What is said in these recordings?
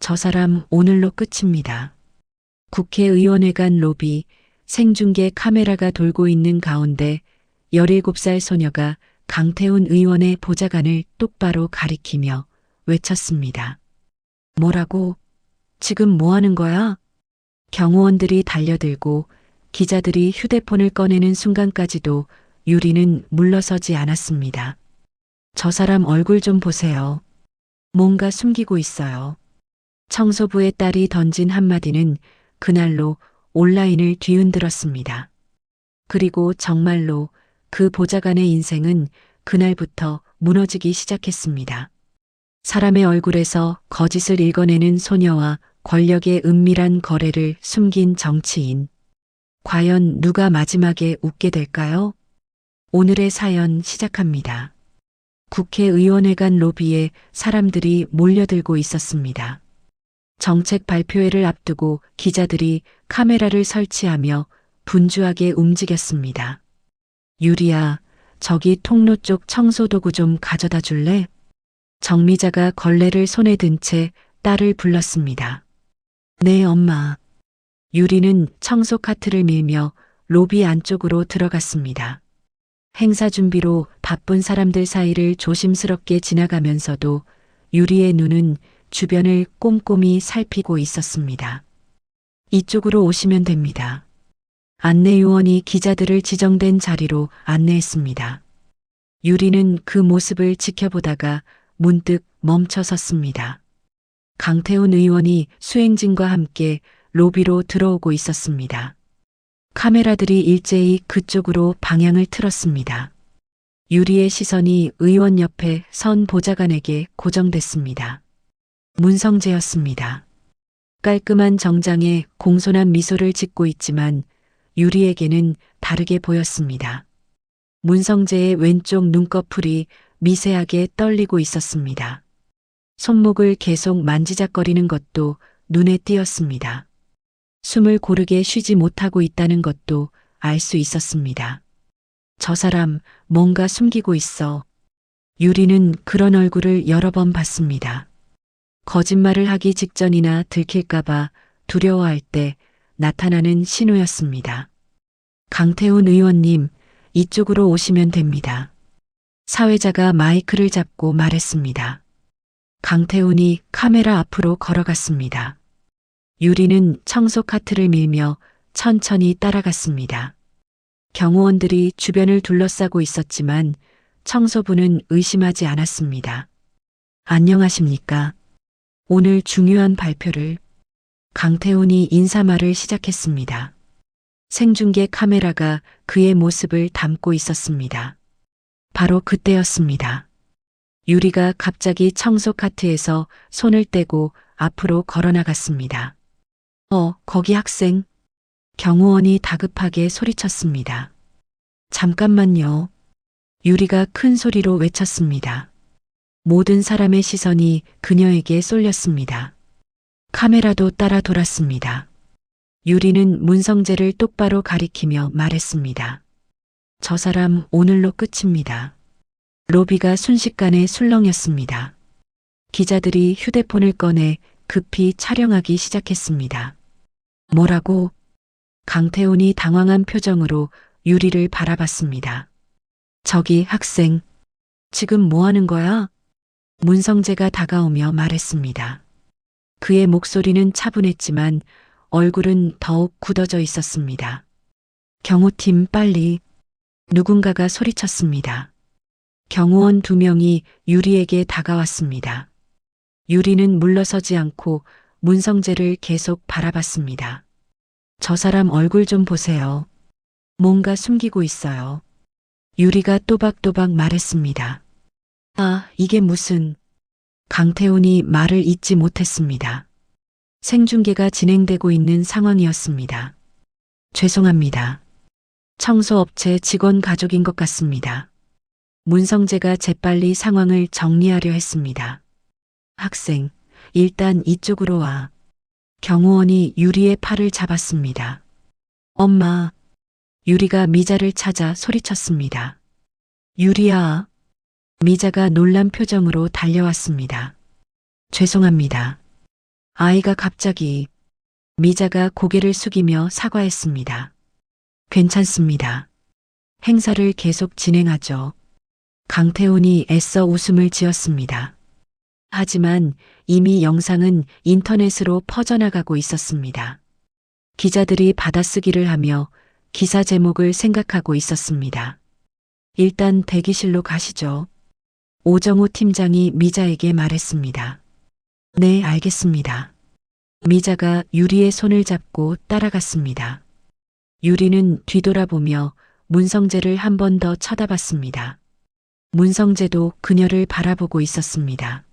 저 사람 오늘로 끝입니다. 국회의원회관 로비, 생중계 카메라가 돌고 있는 가운데 17살 소녀가 강태훈 의원의 보좌관을 똑바로 가리키며 외쳤습니다. 뭐라고? 지금 뭐 하는 거야? 경호원들이 달려들고 기자들이 휴대폰을 꺼내는 순간까지도 유리는 물러서지 않았습니다. 저 사람 얼굴 좀 보세요. 뭔가 숨기고 있어요. 청소부의 딸이 던진 한마디는 그날로 온라인을 뒤흔들었습니다. 그리고 정말로 그 보좌관의 인생은 그날부터 무너지기 시작했습니다. 사람의 얼굴에서 거짓을 읽어내는 소녀와 권력의 은밀한 거래를 숨긴 정치인. 과연 누가 마지막에 웃게 될까요? 오늘의 사연 시작합니다. 국회의원회관 로비에 사람들이 몰려들고 있었습니다. 정책 발표회를 앞두고 기자들이 카메라를 설치하며 분주하게 움직였습니다. 유리야, 저기 통로 쪽 청소도구 좀 가져다 줄래? 정미자가 걸레를 손에 든 채 딸을 불렀습니다. 네, 엄마. 유리는 청소 카트를 밀며 로비 안쪽으로 들어갔습니다. 행사 준비로 바쁜 사람들 사이를 조심스럽게 지나가면서도 유리의 눈은 주변을 꼼꼼히 살피고 있었습니다. 이쪽으로 오시면 됩니다. 안내요원이 기자들을 지정된 자리로 안내했습니다. 유리는 그 모습을 지켜보다가 문득 멈춰섰습니다. 강태훈 의원이 수행진과 함께 로비로 들어오고 있었습니다. 카메라들이 일제히 그쪽으로 방향을 틀었습니다. 유리의 시선이 의원 옆에 선 보좌관에게 고정됐습니다. 문성재였습니다. 깔끔한 정장에 공손한 미소를 짓고 있지만 유리에게는 다르게 보였습니다. 문성재의 왼쪽 눈꺼풀이 미세하게 떨리고 있었습니다. 손목을 계속 만지작거리는 것도 눈에 띄었습니다. 숨을 고르게 쉬지 못하고 있다는 것도 알 수 있었습니다. 저 사람 뭔가 숨기고 있어. 유리는 그런 얼굴을 여러 번 봤습니다. 거짓말을 하기 직전이나 들킬까봐 두려워할 때 나타나는 신호였습니다. 강태훈 의원님, 이쪽으로 오시면 됩니다. 사회자가 마이크를 잡고 말했습니다. 강태훈이 카메라 앞으로 걸어갔습니다. 유리는 청소 카트를 밀며 천천히 따라갔습니다. 경호원들이 주변을 둘러싸고 있었지만 청소부는 의심하지 않았습니다. 안녕하십니까? 오늘 중요한 발표를. 강태훈이 인사말을 시작했습니다. 생중계 카메라가 그의 모습을 담고 있었습니다. 바로 그때였습니다. 유리가 갑자기 청소 카트에서 손을 떼고 앞으로 걸어나갔습니다. 거기 학생. 경호원이 다급하게 소리쳤습니다. 잠깐만요. 유리가 큰 소리로 외쳤습니다. 모든 사람의 시선이 그녀에게 쏠렸습니다. 카메라도 따라 돌았습니다. 유리는 문성재를 똑바로 가리키며 말했습니다. 저 사람 오늘로 끝입니다. 로비가 순식간에 술렁였습니다. 기자들이 휴대폰을 꺼내 급히 촬영하기 시작했습니다. 뭐라고? 강태훈이 당황한 표정으로 유리를 바라봤습니다. 저기 학생, 지금 뭐 하는 거야? 문성재가 다가오며 말했습니다. 그의 목소리는 차분했지만 얼굴은 더욱 굳어져 있었습니다. 경호팀 빨리. 누군가가 소리쳤습니다. 경호원 2명이 유리에게 다가왔습니다. 유리는 물러서지 않고 문성재를 계속 바라봤습니다. 저 사람 얼굴 좀 보세요. 뭔가 숨기고 있어요. 유리가 또박또박 말했습니다. 아, 이게 무슨... 강태훈이 말을 잇지 못했습니다. 생중계가 진행되고 있는 상황이었습니다. 죄송합니다. 청소업체 직원 가족인 것 같습니다. 문성재가 재빨리 상황을 정리하려 했습니다. 학생, 일단 이쪽으로 와. 경호원이 유리의 팔을 잡았습니다. 엄마. 유리가 미자를 찾아 소리쳤습니다. 유리야. 미자가 놀란 표정으로 달려왔습니다. 죄송합니다. 아이가 갑자기 미자가 고개를 숙이며 사과했습니다. 괜찮습니다. 행사를 계속 진행하죠. 강태훈이 애써 웃음을 지었습니다. 하지만 이미 영상은 인터넷으로 퍼져나가고 있었습니다. 기자들이 받아쓰기를 하며 기사 제목을 생각하고 있었습니다. 일단 대기실로 가시죠. 오정우 팀장이 미자에게 말했습니다. 네, 알겠습니다. 미자가 유리의 손을 잡고 따라갔습니다. 유리는 뒤돌아보며 문성재를 한 번 더 쳐다봤습니다. 문성재도 그녀를 바라보고 있었습니다.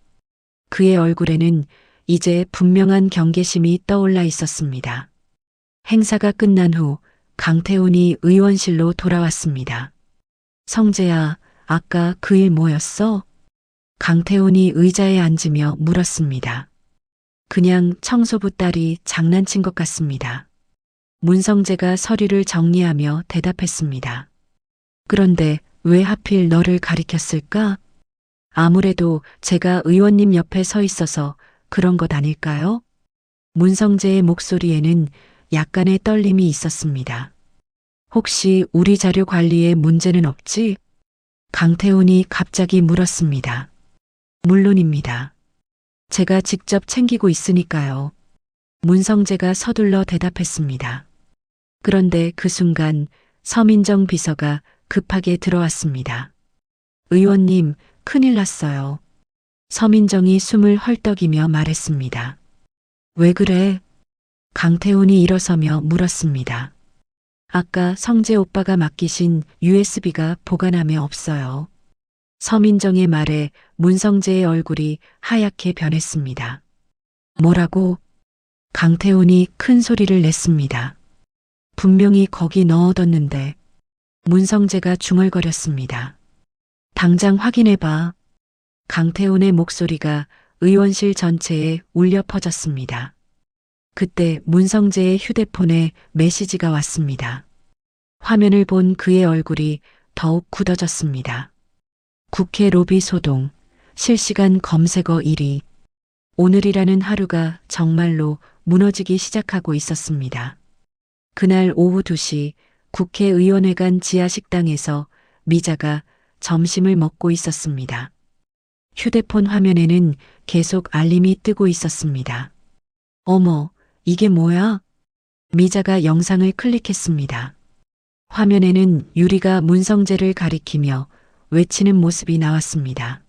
그의 얼굴에는 이제 분명한 경계심이 떠올라 있었습니다. 행사가 끝난 후 강태훈이 의원실로 돌아왔습니다. 성재야, 아까 그 일 뭐였어? 강태훈이 의자에 앉으며 물었습니다. 그냥 청소부 딸이 장난친 것 같습니다. 문성재가 서류를 정리하며 대답했습니다. 그런데 왜 하필 너를 가리켰을까? 아무래도 제가 의원님 옆에 서 있어서 그런 것 아닐까요? 문성재의 목소리에는 약간의 떨림이 있었습니다. 혹시 우리 자료 관리에 문제는 없지? 강태훈이 갑자기 물었습니다. 물론입니다. 제가 직접 챙기고 있으니까요. 문성재가 서둘러 대답했습니다. 그런데 그 순간 서민정 비서가 급하게 들어왔습니다. 의원님, 큰일 났어요. 서민정이 숨을 헐떡이며 말했습니다. 왜 그래? 강태훈이 일어서며 물었습니다. 아까 성재 오빠가 맡기신 USB가 보관함에 없어요. 서민정의 말에 문성재의 얼굴이 하얗게 변했습니다. 뭐라고? 강태훈이 큰 소리를 냈습니다. 분명히 거기 넣어뒀는데. 문성재가 중얼거렸습니다. 당장 확인해봐. 강태훈의 목소리가 의원실 전체에 울려 퍼졌습니다. 그때 문성재의 휴대폰에 메시지가 왔습니다. 화면을 본 그의 얼굴이 더욱 굳어졌습니다. 국회 로비 소동, 실시간 검색어 1위. 오늘이라는 하루가 정말로 무너지기 시작하고 있었습니다. 그날 오후 2시 국회의원회관 지하식당에서 미자가 점심을 먹고 있었습니다. 휴대폰 화면에는 계속 알림이 뜨고 있었습니다. 어머, 이게 뭐야? 미자가 영상을 클릭했습니다. 화면에는 유리가 문성재를 가리키며 외치는 모습이 나왔습니다.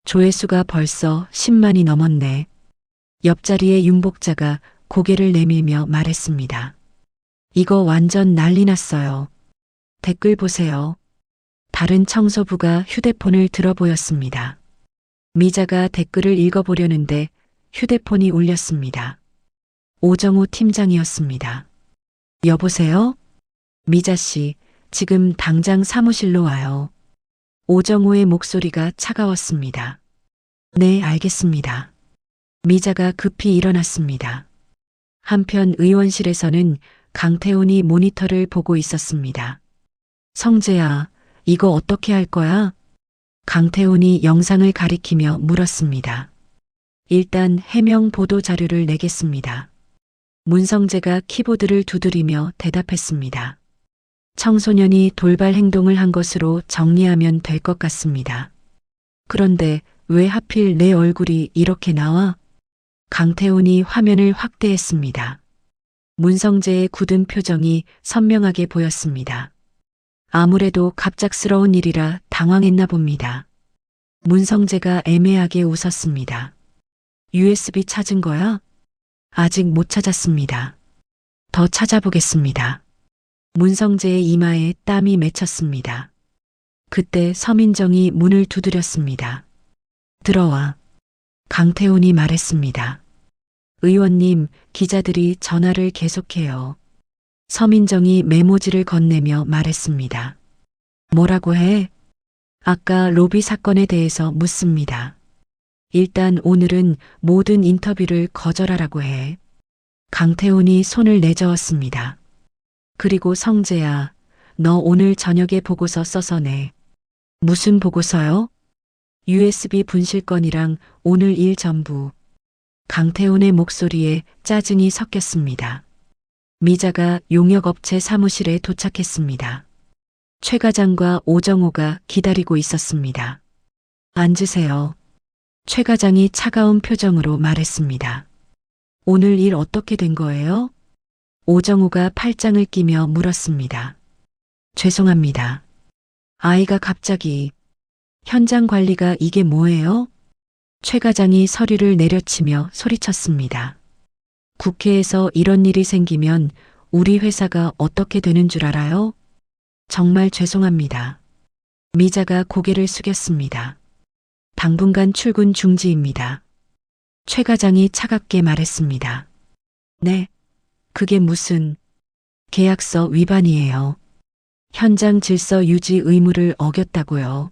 조회수가 벌써 10만이 넘었네. 옆자리의 윤복자가 고개를 내밀며 말했습니다. 이거 완전 난리 났어요. 댓글 보세요. 다른 청소부가 휴대폰을 들어 보였습니다. 미자가 댓글을 읽어보려는데 휴대폰이 울렸습니다. 오정우 팀장이었습니다. 여보세요? 미자 씨, 지금 당장 사무실로 와요. 오정우의 목소리가 차가웠습니다. 네, 알겠습니다. 미자가 급히 일어났습니다. 한편 의원실에서는 강태훈이 모니터를 보고 있었습니다. 성재야, 이거 어떻게 할 거야? 강태훈이 영상을 가리키며 물었습니다. 일단 해명 보도 자료를 내겠습니다. 문성재가 키보드를 두드리며 대답했습니다. 청소년이 돌발 행동을 한 것으로 정리하면 될 것 같습니다. 그런데 왜 하필 내 얼굴이 이렇게 나와? 강태훈이 화면을 확대했습니다. 문성재의 굳은 표정이 선명하게 보였습니다. 아무래도 갑작스러운 일이라 당황했나 봅니다. 문성재가 애매하게 웃었습니다. USB 찾은 거야? 아직 못 찾았습니다. 더 찾아보겠습니다. 문성재의 이마에 땀이 맺혔습니다. 그때 서민정이 문을 두드렸습니다. 들어와. 강태훈이 말했습니다. 의원님, 기자들이 전화를 계속해요. 서민정이 메모지를 건네며 말했습니다. 뭐라고 해? 아까 로비 사건에 대해서 묻습니다. 일단 오늘은 모든 인터뷰를 거절하라고 해. 강태훈이 손을 내저었습니다. 그리고 성재야, 너 오늘 저녁에 보고서 써서 내. 무슨 보고서요? USB 분실건이랑 오늘 일 전부. 강태훈의 목소리에 짜증이 섞였습니다. 미자가 용역업체 사무실에 도착했습니다. 최 과장과 오정호가 기다리고 있었습니다. 앉으세요. 최 과장이 차가운 표정으로 말했습니다. 오늘 일 어떻게 된 거예요? 오정호가 팔짱을 끼며 물었습니다. 죄송합니다. 아이가 갑자기 현장 관리가 이게 뭐예요? 최 과장이 서류를 내려치며 소리쳤습니다. 국회에서 이런 일이 생기면 우리 회사가 어떻게 되는 줄 알아요? 정말 죄송합니다. 미자가 고개를 숙였습니다. 당분간 출근 중지입니다. 최 과장이 차갑게 말했습니다. 네, 그게 무슨 계약서 위반이에요. 현장 질서 유지 의무를 어겼다고요.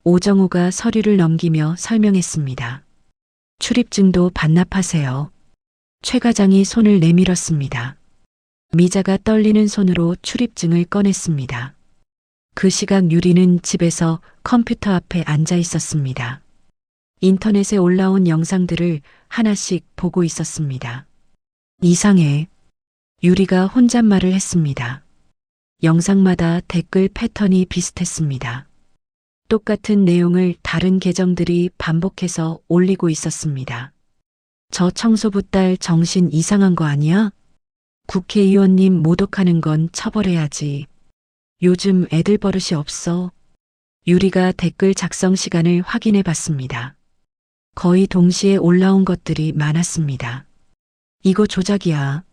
오정호가 서류를 넘기며 설명했습니다. 출입증도 반납하세요. 최 과장이 손을 내밀었습니다. 미자가 떨리는 손으로 출입증을 꺼냈습니다. 그 시각 유리는 집에서 컴퓨터 앞에 앉아 있었습니다. 인터넷에 올라온 영상들을 하나씩 보고 있었습니다. 이상해. 유리가 혼잣말을 했습니다. 영상마다 댓글 패턴이 비슷했습니다. 똑같은 내용을 다른 계정들이 반복해서 올리고 있었습니다. 저 청소부 딸 정신 이상한 거 아니야? 국회의원님 모독하는 건 처벌해야지. 요즘 애들 버릇이 없어. 유리가 댓글 작성 시간을 확인해 봤습니다. 거의 동시에 올라온 것들이 많았습니다. 이거 조작이야.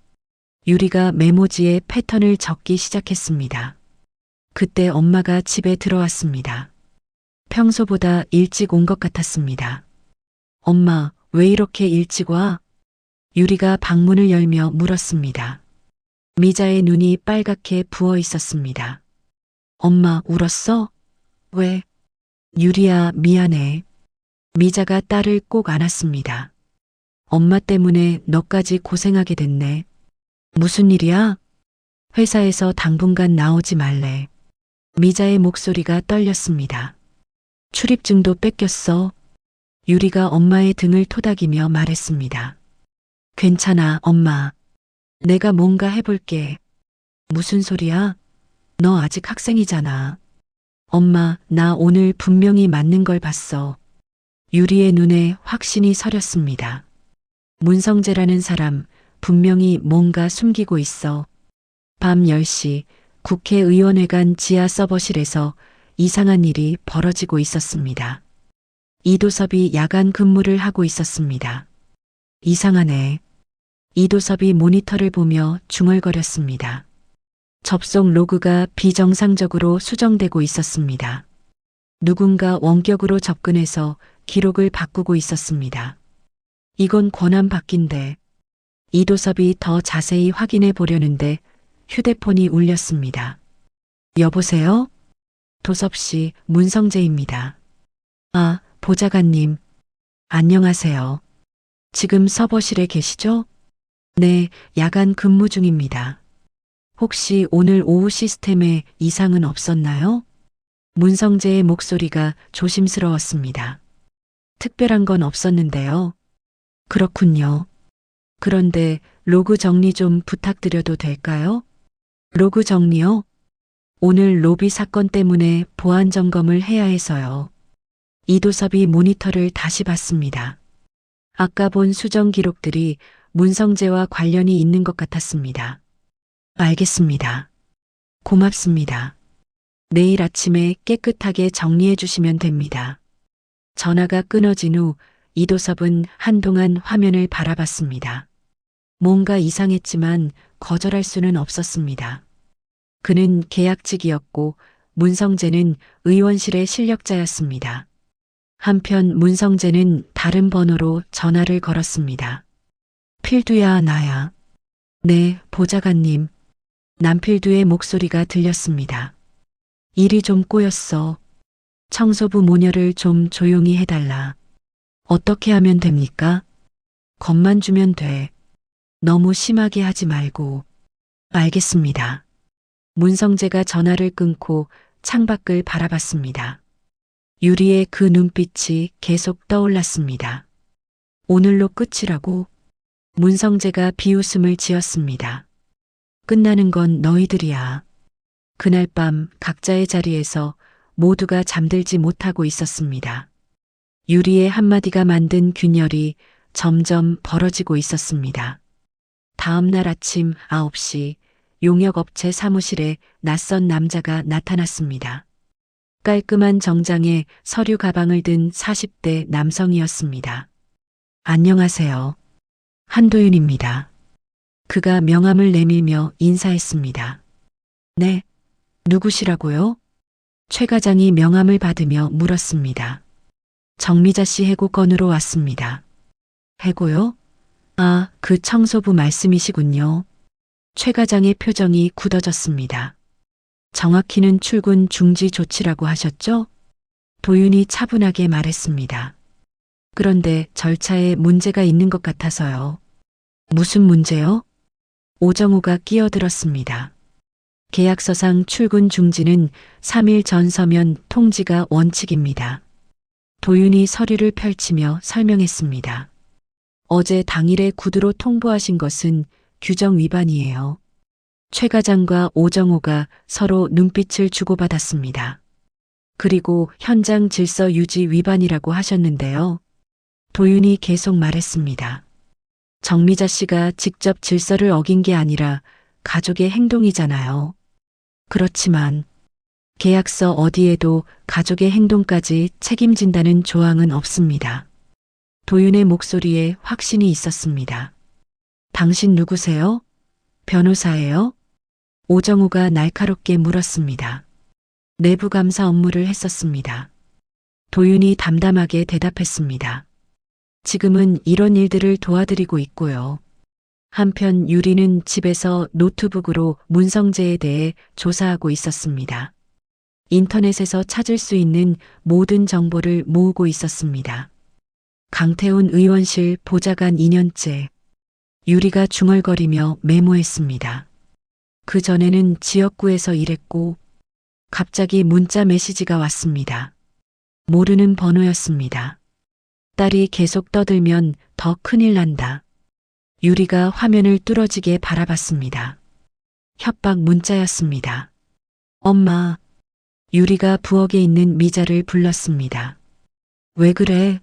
유리가 메모지에 패턴을 적기 시작했습니다. 그때 엄마가 집에 들어왔습니다. 평소보다 일찍 온 것 같았습니다. 엄마, 왜 이렇게 일찍 와? 유리가 방문을 열며 물었습니다. 미자의 눈이 빨갛게 부어 있었습니다. 엄마, 울었어? 왜? 유리야, 미안해. 미자가 딸을 꼭 안았습니다. 엄마 때문에 너까지 고생하게 됐네. 무슨 일이야? 회사에서 당분간 나오지 말래. 미자의 목소리가 떨렸습니다. 출입증도 뺏겼어. 유리가 엄마의 등을 토닥이며 말했습니다. 괜찮아, 엄마. 내가 뭔가 해볼게. 무슨 소리야? 너 아직 학생이잖아. 엄마, 나 오늘 분명히 맞는 걸 봤어. 유리의 눈에 확신이 서렸습니다. 문성재라는 사람 분명히 뭔가 숨기고 있어. 밤 10시 국회의원회관 지하 서버실에서 이상한 일이 벌어지고 있었습니다. 이도섭이 야간 근무를 하고 있었습니다. 이상하네. 이도섭이 모니터를 보며 중얼거렸습니다. 접속 로그가 비정상적으로 수정되고 있었습니다. 누군가 원격으로 접근해서 기록을 바꾸고 있었습니다. 이건 권한 바뀐데. 이도섭이 더 자세히 확인해 보려는데 휴대폰이 울렸습니다. 여보세요? 도섭 씨, 문성재입니다. 아, 보좌관님. 안녕하세요. 지금 서버실에 계시죠? 네, 야간 근무 중입니다. 혹시 오늘 오후 시스템에 이상은 없었나요? 문성재의 목소리가 조심스러웠습니다. 특별한 건 없었는데요. 그렇군요. 그런데 로그 정리 좀 부탁드려도 될까요? 로그 정리요? 오늘 로비 사건 때문에 보안 점검을 해야 해서요. 이도섭이 모니터를 다시 봤습니다. 아까 본 수정 기록들이 문성재와 관련이 있는 것 같았습니다. 알겠습니다. 고맙습니다. 내일 아침에 깨끗하게 정리해 주시면 됩니다. 전화가 끊어진 후 이도섭은 한동안 화면을 바라봤습니다. 뭔가 이상했지만 거절할 수는 없었습니다. 그는 계약직이었고 문성재는 의원실의 실력자였습니다. 한편 문성재는 다른 번호로 전화를 걸었습니다. 필두야, 나야. 네, 보좌관님. 남필두의 목소리가 들렸습니다. 일이 좀 꼬였어. 청소부 모녀를 좀 조용히 해달라. 어떻게 하면 됩니까? 겁만 주면 돼. 너무 심하게 하지 말고. 알겠습니다. 문성재가 전화를 끊고 창밖을 바라봤습니다. 유리의 그 눈빛이 계속 떠올랐습니다. 오늘로 끝이라고 문성재가 비웃음을 지었습니다. 끝나는 건 너희들이야. 그날 밤 각자의 자리에서 모두가 잠들지 못하고 있었습니다. 유리의 한마디가 만든 균열이 점점 벌어지고 있었습니다. 다음 날 아침 9시 용역업체 사무실에 낯선 남자가 나타났습니다. 깔끔한 정장에 서류 가방을 든 40대 남성이었습니다. 안녕하세요. 한도윤입니다. 그가 명함을 내밀며 인사했습니다. 네, 누구시라고요? 최 과장이 명함을 받으며 물었습니다. 정미자 씨 해고 건으로 왔습니다. 해고요? 아, 그 청소부 말씀이시군요. 최 과장의 표정이 굳어졌습니다. 정확히는 출근 중지 조치라고 하셨죠? 도윤이 차분하게 말했습니다. 그런데 절차에 문제가 있는 것 같아서요. 무슨 문제요? 오정우가 끼어들었습니다. 계약서상 출근 중지는 3일 전 서면 통지가 원칙입니다. 도윤이 서류를 펼치며 설명했습니다. 어제 당일에 구두로 통보하신 것은 규정 위반이에요. 최 과장과 오정우가 서로 눈빛을 주고받았습니다. 그리고 현장 질서 유지 위반이라고 하셨는데요. 도윤이 계속 말했습니다. 정미자 씨가 직접 질서를 어긴 게 아니라 가족의 행동이잖아요. 그렇지만 계약서 어디에도 가족의 행동까지 책임진다는 조항은 없습니다. 도윤의 목소리에 확신이 있었습니다. 당신 누구세요? 변호사예요? 오정우가 날카롭게 물었습니다. 내부 감사 업무를 했었습니다. 도윤이 담담하게 대답했습니다. 지금은 이런 일들을 도와드리고 있고요. 한편 유리는 집에서 노트북으로 문성재에 대해 조사하고 있었습니다. 인터넷에서 찾을 수 있는 모든 정보를 모으고 있었습니다. 강태훈 의원실 보좌관 2년째. 유리가 중얼거리며 메모했습니다. 그 전에는 지역구에서 일했고 갑자기 문자 메시지가 왔습니다. 모르는 번호였습니다. 딸이 계속 떠들면 더 큰일 난다. 유리가 화면을 뚫어지게 바라봤습니다. 협박 문자였습니다. 엄마. 유리가 부엌에 있는 미자를 불렀습니다. 왜 그래?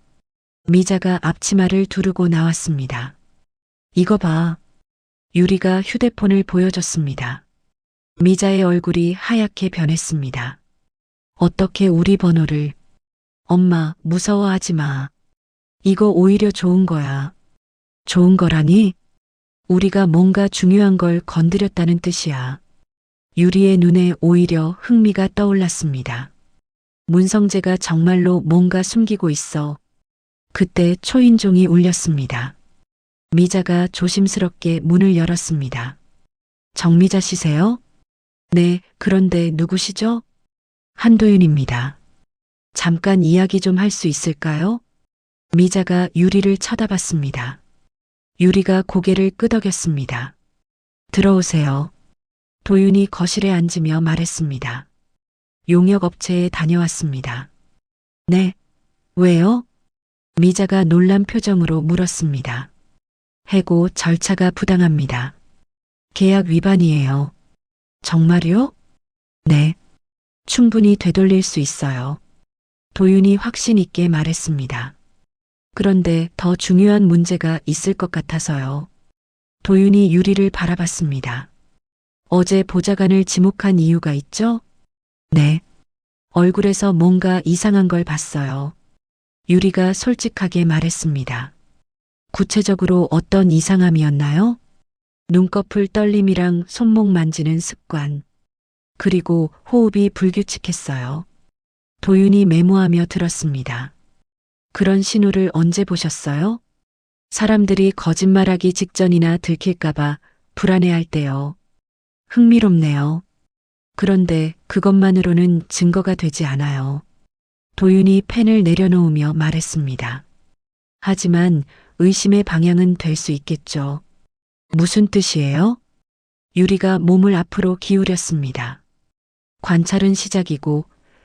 미자가 앞치마를 두르고 나왔습니다. 이거 봐. 유리가 휴대폰을 보여줬습니다. 미자의 얼굴이 하얗게 변했습니다. 어떻게 우리 번호를? 엄마, 무서워하지 마. 이거 오히려 좋은 거야. 좋은 거라니? 우리가 뭔가 중요한 걸 건드렸다는 뜻이야. 유리의 눈에 오히려 흥미가 떠올랐습니다. 문성재가 정말로 뭔가 숨기고 있어. 그때 초인종이 울렸습니다. 미자가 조심스럽게 문을 열었습니다. 정미자 씨세요? 네, 그런데 누구시죠? 한도윤입니다. 잠깐 이야기 좀 할 수 있을까요? 미자가 유리를 쳐다봤습니다. 유리가 고개를 끄덕였습니다. 들어오세요. 도윤이 거실에 앉으며 말했습니다. 용역업체에 다녀왔습니다. 네, 왜요? 미자가 놀란 표정으로 물었습니다. 해고 절차가 부당합니다. 계약 위반이에요. 정말요? 네. 충분히 되돌릴 수 있어요. 도윤이 확신 있게 말했습니다. 그런데 더 중요한 문제가 있을 것 같아서요. 도윤이 유리를 바라봤습니다. 어제 보좌관을 지목한 이유가 있죠? 네. 얼굴에서 뭔가 이상한 걸 봤어요. 유리가 솔직하게 말했습니다. 구체적으로 어떤 이상함이었나요? 눈꺼풀 떨림이랑 손목 만지는 습관. 그리고 호흡이 불규칙했어요. 도윤이 메모하며 들었습니다. 그런 신호를 언제 보셨어요? 사람들이 거짓말하기 직전이나 들킬까봐 불안해할 때요. 흥미롭네요. 그런데 그것만으로는 증거가 되지 않아요. 도윤이 펜을 내려놓으며 말했습니다. 하지만 의심의 방향은 될 수 있겠죠. 무슨 뜻이에요? 유리가 몸을 앞으로 기울였습니다. 관찰은 시작이고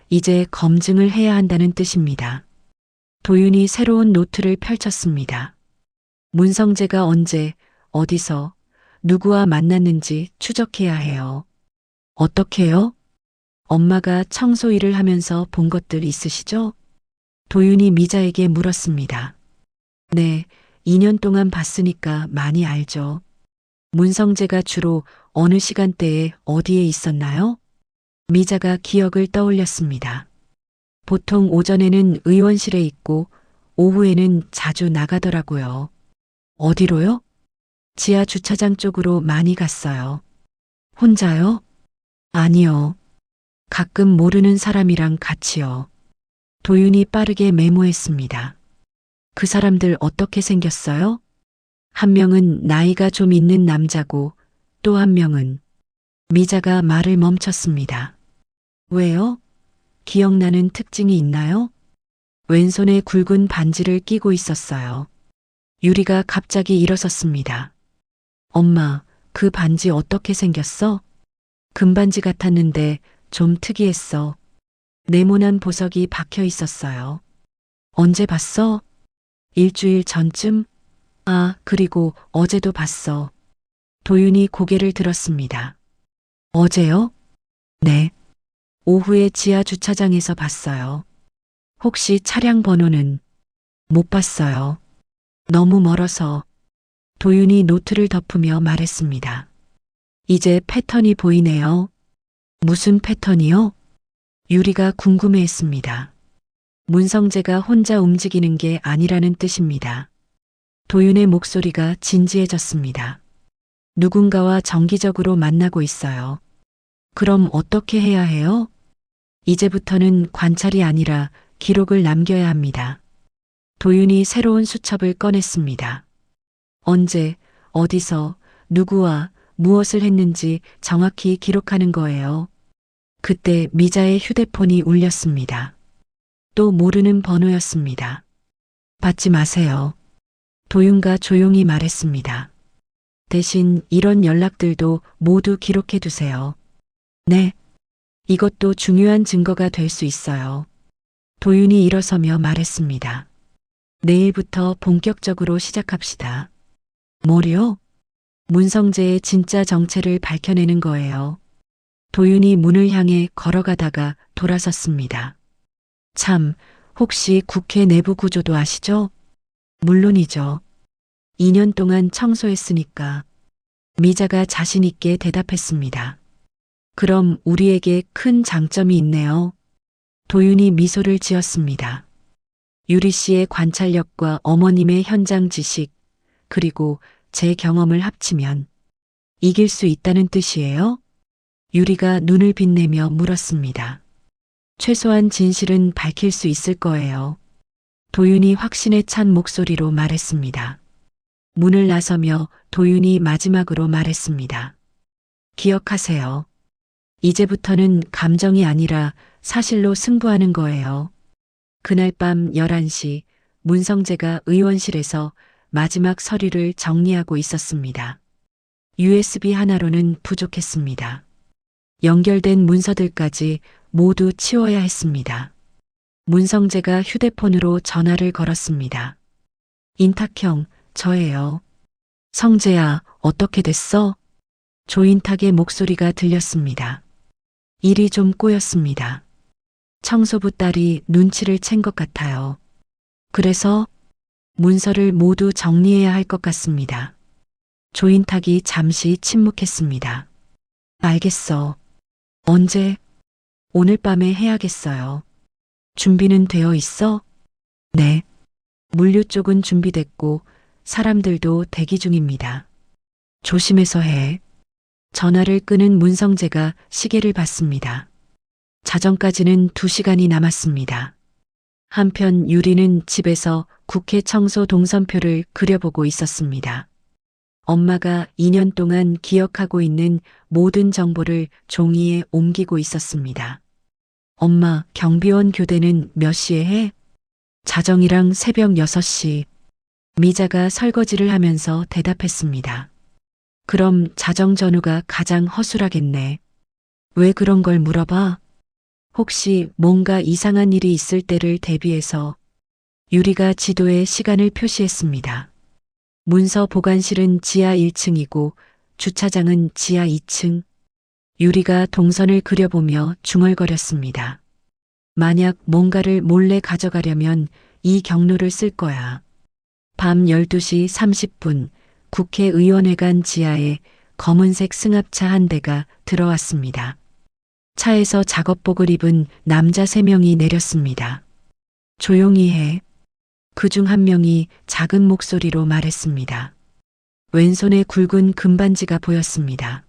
이제 검증을 해야 한다는 뜻입니다. 도윤이 새로운 노트를 펼쳤습니다. 문성재가 언제, 어디서, 누구와 만났는지 추적해야 해요. 어떻게요? 엄마가 청소 일을 하면서 본 것들 있으시죠? 도윤이 미자에게 물었습니다. 네, 2년 동안 봤으니까 많이 알죠. 문성재가 주로 어느 시간대에 어디에 있었나요? 미자가 기억을 떠올렸습니다. 보통 오전에는 의원실에 있고 오후에는 자주 나가더라고요. 어디로요? 지하 주차장 쪽으로 많이 갔어요. 혼자요? 아니요. 가끔 모르는 사람이랑 같이요. 도윤이 빠르게 메모했습니다. 그 사람들 어떻게 생겼어요? 한 명은 나이가 좀 있는 남자고 또 한 명은 미자가 말을 멈췄습니다. 왜요? 기억나는 특징이 있나요? 왼손에 굵은 반지를 끼고 있었어요. 유리가 갑자기 일어섰습니다. 엄마, 그 반지 어떻게 생겼어? 금반지 같았는데 좀 특이했어. 네모난 보석이 박혀 있었어요. 언제 봤어? 일주일 전쯤? 아, 그리고 어제도 봤어. 도윤이 고개를 들었습니다. 어제요? 네. 오후에 지하 주차장에서 봤어요. 혹시 차량 번호는? 못 봤어요. 너무 멀어서. 도윤이 노트를 덮으며 말했습니다. 이제 패턴이 보이네요. 무슨 패턴이요? 유리가 궁금해했습니다. 문성재가 혼자 움직이는 게 아니라는 뜻입니다. 도윤의 목소리가 진지해졌습니다. 누군가와 정기적으로 만나고 있어요. 그럼 어떻게 해야 해요? 이제부터는 관찰이 아니라 기록을 남겨야 합니다. 도윤이 새로운 수첩을 꺼냈습니다. 언제, 어디서, 누구와 무엇을 했는지 정확히 기록하는 거예요. 그때 미자의 휴대폰이 울렸습니다. 또 모르는 번호였습니다. 받지 마세요. 도윤과 조용히 말했습니다. 대신 이런 연락들도 모두 기록해 두세요. 네. 이것도 중요한 증거가 될 수 있어요. 도윤이 일어서며 말했습니다. 내일부터 본격적으로 시작합시다. 뭐요? 문성재의 진짜 정체를 밝혀내는 거예요. 도윤이 문을 향해 걸어가다가 돌아섰습니다. 참, 혹시 국회 내부 구조도 아시죠? 물론이죠. 2년 동안 청소했으니까. 미자가 자신 있게 대답했습니다. 그럼 우리에게 큰 장점이 있네요. 도윤이 미소를 지었습니다. 유리 씨의 관찰력과 어머님의 현장 지식, 그리고 제 경험을 합치면 이길 수 있다는 뜻이에요? 유리가 눈을 빛내며 물었습니다. 최소한 진실은 밝힐 수 있을 거예요. 도윤이 확신에 찬 목소리로 말했습니다. 문을 나서며 도윤이 마지막으로 말했습니다. 기억하세요. 이제부터는 감정이 아니라 사실로 승부하는 거예요. 그날 밤 11시 문성재가 의원실에서 마지막 서류를 정리하고 있었습니다. USB 하나로는 부족했습니다. 연결된 문서들까지 모두 치워야 했습니다. 문성재가 휴대폰으로 전화를 걸었습니다. 인탁형, 저예요. 성재야, 어떻게 됐어? 조인탁의 목소리가 들렸습니다. 일이 좀 꼬였습니다. 청소부 딸이 눈치를 챈 것 같아요. 그래서 문서를 모두 정리해야 할 것 같습니다. 조인탁이 잠시 침묵했습니다. 알겠어. 언제? 오늘 밤에 해야겠어요. 준비는 되어 있어? 네. 물류 쪽은 준비됐고 사람들도 대기 중입니다. 조심해서 해. 전화를 끄는 문성재가 시계를 봤습니다. 자정까지는 2시간이 남았습니다. 한편 유리는 집에서 국회 청소 동선표를 그려보고 있었습니다. 엄마가 2년 동안 기억하고 있는 모든 정보를 종이에 옮기고 있었습니다. 엄마, 경비원 교대는 몇 시에 해? 자정이랑 새벽 6시. 미자가 설거지를 하면서 대답했습니다. 그럼 자정 전후가 가장 허술하겠네. 왜 그런 걸 물어봐? 혹시 뭔가 이상한 일이 있을 때를 대비해서. 유리가 지도에 시간을 표시했습니다. 문서 보관실은 지하 1층이고 주차장은 지하 2층. 유리가 동선을 그려보며 중얼거렸습니다. 만약 뭔가를 몰래 가져가려면 이 경로를 쓸 거야. 밤 12시 30분 국회의원회관 지하에 검은색 승합차 한 대가 들어왔습니다. 차에서 작업복을 입은 남자 3명이 내렸습니다. 조용히 해. 그중 한 명이 작은 목소리로 말했습니다. 왼손에 굵은 금반지가 보였습니다.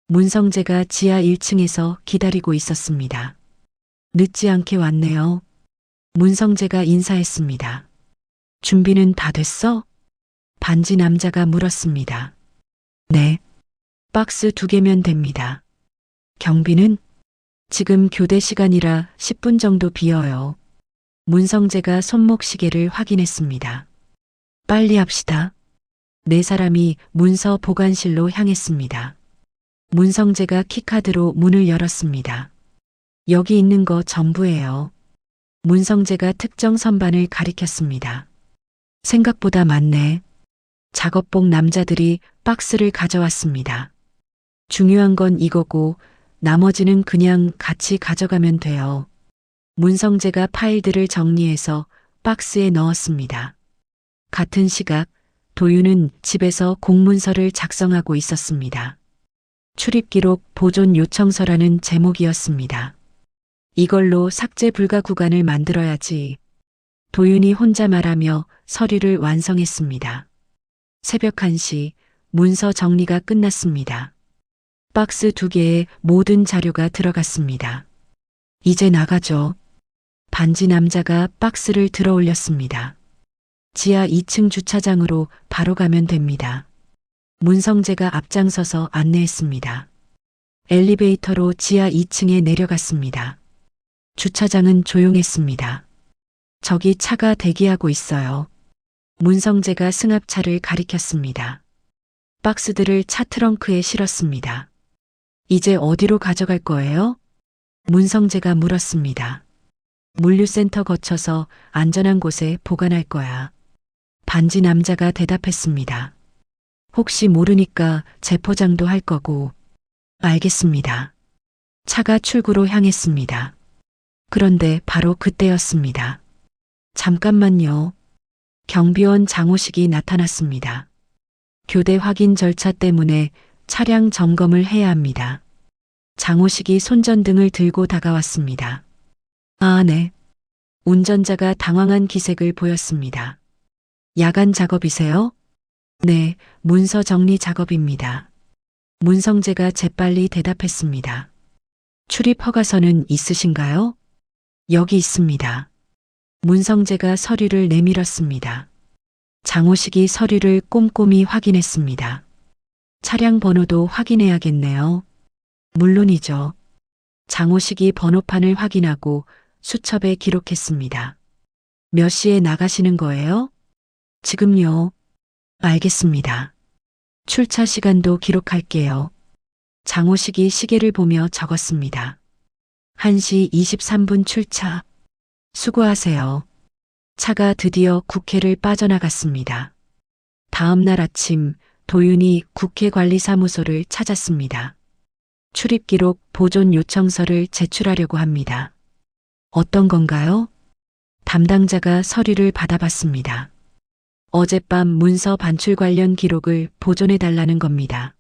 문성재가 지하 1층에서 기다리고 있었습니다. 늦지 않게 왔네요. 문성재가 인사했습니다. 준비는 다 됐어? 반지 남자가 물었습니다. 네. 박스 2개면 됩니다. 경비는? 지금 교대 시간이라 10분 정도 비어요. 문성재가 손목 시계를 확인했습니다. 빨리 합시다. 4사람이 문서 보관실로 향했습니다. 문성재가 키카드로 문을 열었습니다. 여기 있는 거 전부예요. 문성재가 특정 선반을 가리켰습니다. 생각보다 많네. 작업복 남자들이 박스를 가져왔습니다. 중요한 건 이거고 나머지는 그냥 같이 가져가면 돼요. 문성재가 파일들을 정리해서 박스에 넣었습니다. 같은 시각 도윤은 집에서 공문서를 작성하고 있었습니다. 출입기록 보존 요청서라는 제목이었습니다. 이걸로 삭제 불가 구간을 만들어야지. 도윤이 혼자 말하며 서류를 완성했습니다. 새벽 1시 문서 정리가 끝났습니다. 박스 2개에 모든 자료가 들어갔습니다. 이제 나가죠. 반지 남자가 박스를 들어 올렸습니다. 지하 2층 주차장으로 바로 가면 됩니다. 문성재가 앞장서서 안내했습니다. 엘리베이터로 지하 2층에 내려갔습니다. 주차장은 조용했습니다. 저기 차가 대기하고 있어요. 문성재가 승합차를 가리켰습니다. 박스들을 차 트렁크에 실었습니다. 이제 어디로 가져갈 거예요? 문성재가 물었습니다. 물류센터 거쳐서 안전한 곳에 보관할 거야. 반지 남자가 대답했습니다. 혹시 모르니까 재포장도 할 거고. 알겠습니다. 차가 출구로 향했습니다. 그런데 바로 그때였습니다. 잠깐만요. 경비원 장호식이 나타났습니다. 교대 확인 절차 때문에 차량 점검을 해야 합니다. 장호식이 손전등을 들고 다가왔습니다. 아, 네. 운전자가 당황한 기색을 보였습니다. 야간 작업이세요? 네, 문서 정리 작업입니다. 문성재가 재빨리 대답했습니다. 출입 허가서는 있으신가요? 여기 있습니다. 문성재가 서류를 내밀었습니다. 장호식이 서류를 꼼꼼히 확인했습니다. 차량 번호도 확인해야겠네요. 물론이죠. 장호식이 번호판을 확인하고 수첩에 기록했습니다. 몇 시에 나가시는 거예요? 지금요. 알겠습니다. 출차 시간도 기록할게요. 장호식이 시계를 보며 적었습니다. 1시 23분 출차. 수고하세요. 차가 드디어 국회를 빠져나갔습니다. 다음 날 아침 도윤이 국회관리사무소를 찾았습니다. 출입기록 보존 요청서를 제출하려고 합니다. 어떤 건가요? 담당자가 서류를 받아봤습니다. 어젯밤 문서 반출 관련 기록을 보존해달라는 겁니다.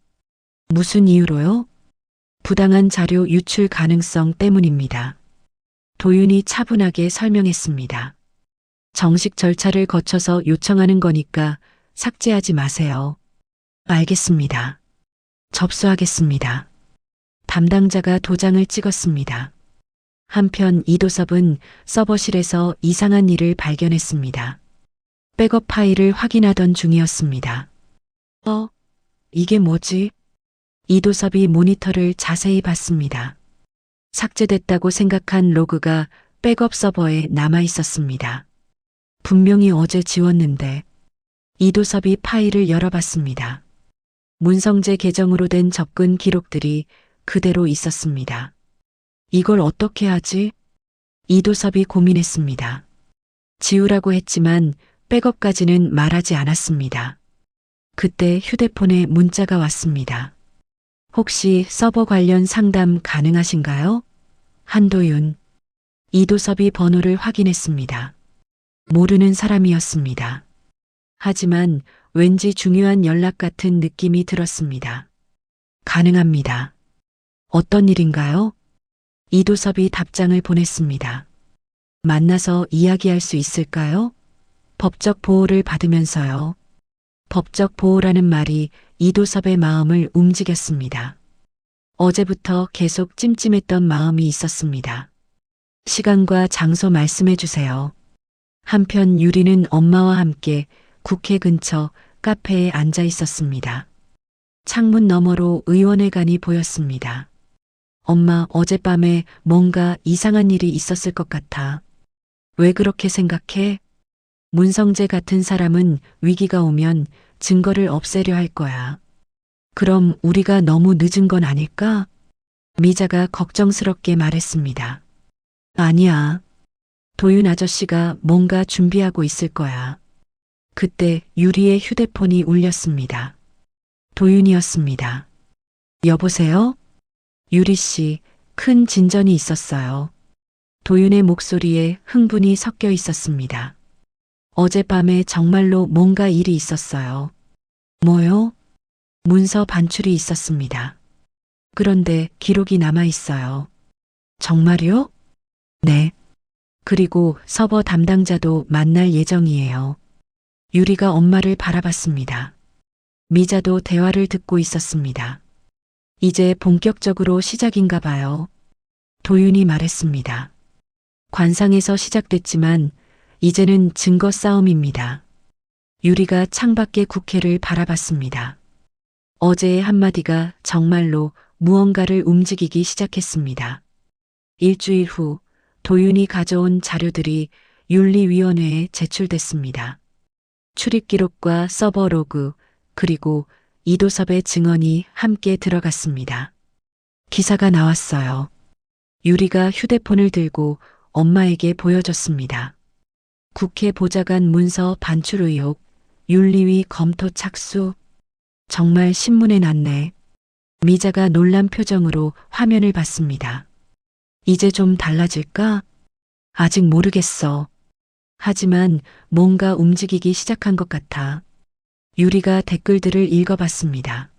무슨 이유로요? 부당한 자료 유출 가능성 때문입니다. 도윤이 차분하게 설명했습니다. 정식 절차를 거쳐서 요청하는 거니까 삭제하지 마세요. 알겠습니다. 접수하겠습니다. 담당자가 도장을 찍었습니다. 한편 이도섭은 서버실에서 이상한 일을 발견했습니다. 백업 파일을 확인하던 중이었습니다. 이게 뭐지? 이도섭이 모니터를 자세히 봤습니다. 삭제됐다고 생각한 로그가 백업 서버에 남아 있었습니다. 분명히 어제 지웠는데. 이도섭이 파일을 열어봤습니다. 문성재 계정으로 된 접근 기록들이 그대로 있었습니다. 이걸 어떻게 하지? 이도섭이 고민했습니다. 지우라고 했지만 백업까지는 말하지 않았습니다. 그때 휴대폰에 문자가 왔습니다. 혹시 서버 관련 상담 가능하신가요? 한도윤. 이도섭이 번호를 확인했습니다. 모르는 사람이었습니다. 하지만 왠지 중요한 연락 같은 느낌이 들었습니다. 가능합니다. 어떤 일인가요? 이도섭이 답장을 보냈습니다. 만나서 이야기할 수 있을까요? 법적 보호를 받으면서요. 법적 보호라는 말이 이도섭의 마음을 움직였습니다. 어제부터 계속 찜찜했던 마음이 있었습니다. 시간과 장소 말씀해 주세요. 한편 유리는 엄마와 함께 국회 근처 카페에 앉아 있었습니다. 창문 너머로 의원회관이 보였습니다. 엄마, 어젯밤에 뭔가 이상한 일이 있었을 것 같아. 왜 그렇게 생각해? 문성재 같은 사람은 위기가 오면 증거를 없애려 할 거야. 그럼 우리가 너무 늦은 건 아닐까? 미자가 걱정스럽게 말했습니다. 아니야. 도윤 아저씨가 뭔가 준비하고 있을 거야. 그때 유리의 휴대폰이 울렸습니다. 도윤이었습니다. 여보세요? 유리 씨, 큰 진전이 있었어요. 도윤의 목소리에 흥분이 섞여 있었습니다. 어젯밤에 정말로 뭔가 일이 있었어요. 뭐요? 문서 반출이 있었습니다. 그런데 기록이 남아 있어요. 정말요? 네. 그리고 서버 담당자도 만날 예정이에요. 유리가 엄마를 바라봤습니다. 미자도 대화를 듣고 있었습니다. 이제 본격적으로 시작인가 봐요. 도윤이 말했습니다. 관상에서 시작됐지만 이제는 증거 싸움입니다. 유리가 창밖의 국회를 바라봤습니다. 어제의 한마디가 정말로 무언가를 움직이기 시작했습니다. 일주일 후 도윤이 가져온 자료들이 윤리위원회에 제출됐습니다. 출입 기록과 서버 로그, 그리고 이도섭의 증언이 함께 들어갔습니다. 기사가 나왔어요. 유리가 휴대폰을 들고 엄마에게 보여줬습니다. 국회 보좌관 문서 반출 의혹, 윤리위 검토 착수. 정말 신문에 났네. 미자가 놀란 표정으로 화면을 봤습니다. 이제 좀 달라질까? 아직 모르겠어. 하지만 뭔가 움직이기 시작한 것 같아. 유리가 댓글들을 읽어봤습니다.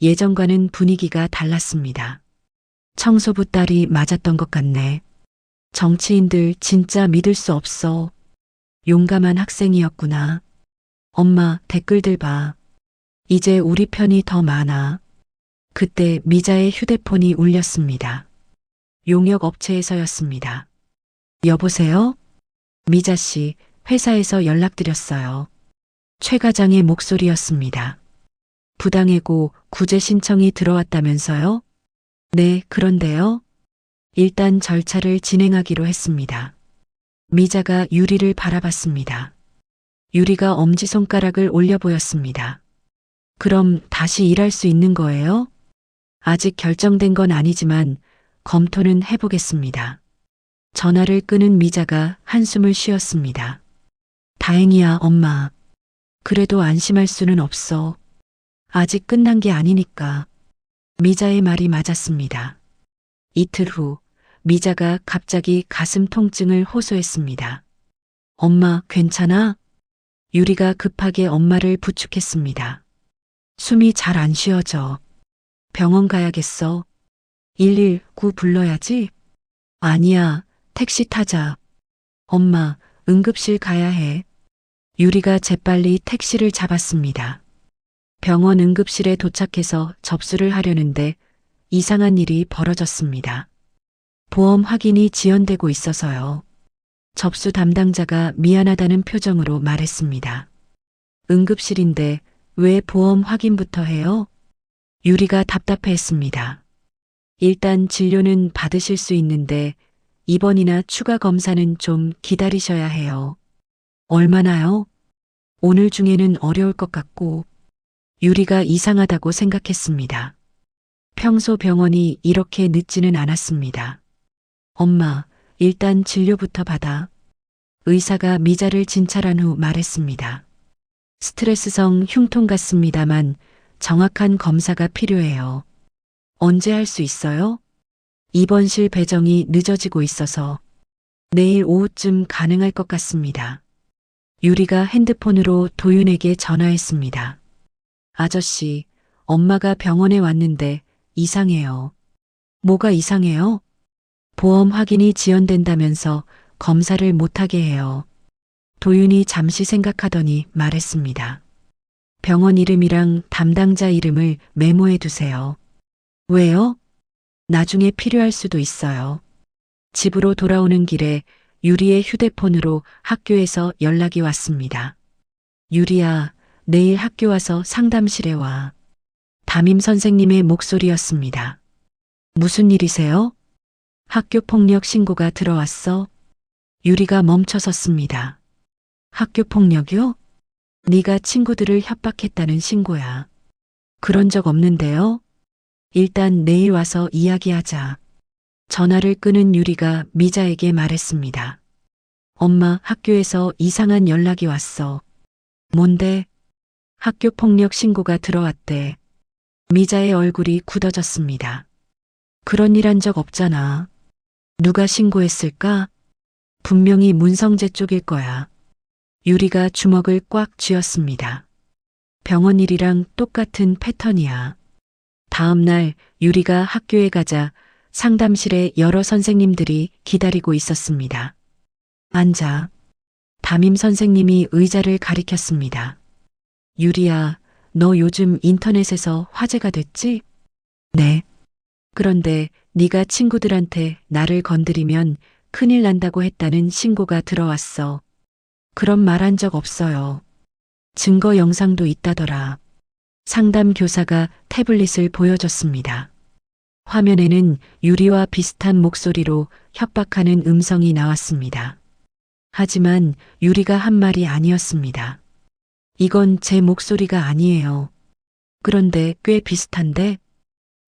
예전과는 분위기가 달랐습니다. 청소부 딸이 맞았던 것 같네. 정치인들 진짜 믿을 수 없어. 용감한 학생이었구나. 엄마, 댓글들 봐. 이제 우리 편이 더 많아. 그때 미자의 휴대폰이 울렸습니다. 용역 업체에서였습니다. 여보세요? 미자 씨, 회사에서 연락드렸어요. 최 과장의 목소리였습니다. 부당해고 구제 신청이 들어왔다면서요? 네, 그런데요. 일단 절차를 진행하기로 했습니다. 미자가 유리를 바라봤습니다. 유리가 엄지손가락을 올려 보였습니다. 그럼 다시 일할 수 있는 거예요? 아직 결정된 건 아니지만 검토는 해보겠습니다. 전화를 끄는 미자가 한숨을 쉬었습니다. 다행이야, 엄마. 그래도 안심할 수는 없어. 아직 끝난 게 아니니까. 미자의 말이 맞았습니다. 이틀 후 미자가 갑자기 가슴 통증을 호소했습니다. 엄마, 괜찮아? 유리가 급하게 엄마를 부축했습니다. 숨이 잘 안 쉬어져. 병원 가야겠어. 119 불러야지. 아니야, 택시 타자. 엄마, 응급실 가야 해. 유리가 재빨리 택시를 잡았습니다. 병원 응급실에 도착해서 접수를 하려는데 이상한 일이 벌어졌습니다. 보험 확인이 지연되고 있어서요. 접수 담당자가 미안하다는 표정으로 말했습니다. 응급실인데 왜 보험 확인부터 해요? 유리가 답답해했습니다. 일단 진료는 받으실 수 있는데 입원이나 추가 검사는 좀 기다리셔야 해요. 얼마나요? 오늘 중에는 어려울 것 같고. 유리가 이상하다고 생각했습니다. 평소 병원이 이렇게 늦지는 않았습니다. 엄마, 일단 진료부터 받아. 의사가 미자를 진찰한 후 말했습니다. 스트레스성 흉통 같습니다만 정확한 검사가 필요해요. 언제 할 수 있어요? 입원실 배정이 늦어지고 있어서 내일 오후쯤 가능할 것 같습니다. 유리가 핸드폰으로 도윤에게 전화했습니다. 아저씨, 엄마가 병원에 왔는데 이상해요. 뭐가 이상해요? 보험 확인이 지연된다면서 검사를 못하게 해요. 도윤이 잠시 생각하더니 말했습니다. 병원 이름이랑 담당자 이름을 메모해 두세요. 왜요? 나중에 필요할 수도 있어요. 집으로 돌아오는 길에 유리의 휴대폰으로 학교에서 연락이 왔습니다. 유리야, 내일 학교 와서 상담실에 와. 담임 선생님의 목소리였습니다. 무슨 일이세요? 학교 폭력 신고가 들어왔어? 유리가 멈춰섰습니다. 학교 폭력이요? 네가 친구들을 협박했다는 신고야. 그런 적 없는데요? 일단 내일 와서 이야기하자. 전화를 끊은 유리가 미자에게 말했습니다. 엄마, 학교에서 이상한 연락이 왔어. 뭔데? 학교 폭력 신고가 들어왔대. 미자의 얼굴이 굳어졌습니다. 그런 일 한 적 없잖아. 누가 신고했을까? 분명히 문성재 쪽일 거야. 유리가 주먹을 꽉 쥐었습니다. 병원 일이랑 똑같은 패턴이야. 다음 날 유리가 학교에 가자 상담실에 여러 선생님들이 기다리고 있었습니다. 앉아. 담임 선생님이 의자를 가리켰습니다. 유리야, 너 요즘 인터넷에서 화제가 됐지? 네. 그런데 네가 친구들한테 나를 건드리면 큰일 난다고 했다는 신고가 들어왔어. 그런 말 한 적 없어요. 증거 영상도 있다더라. 상담 교사가 태블릿을 보여줬습니다. 화면에는 유리와 비슷한 목소리로 협박하는 음성이 나왔습니다. 하지만 유리가 한 말이 아니었습니다. 이건 제 목소리가 아니에요. 그런데 꽤 비슷한데?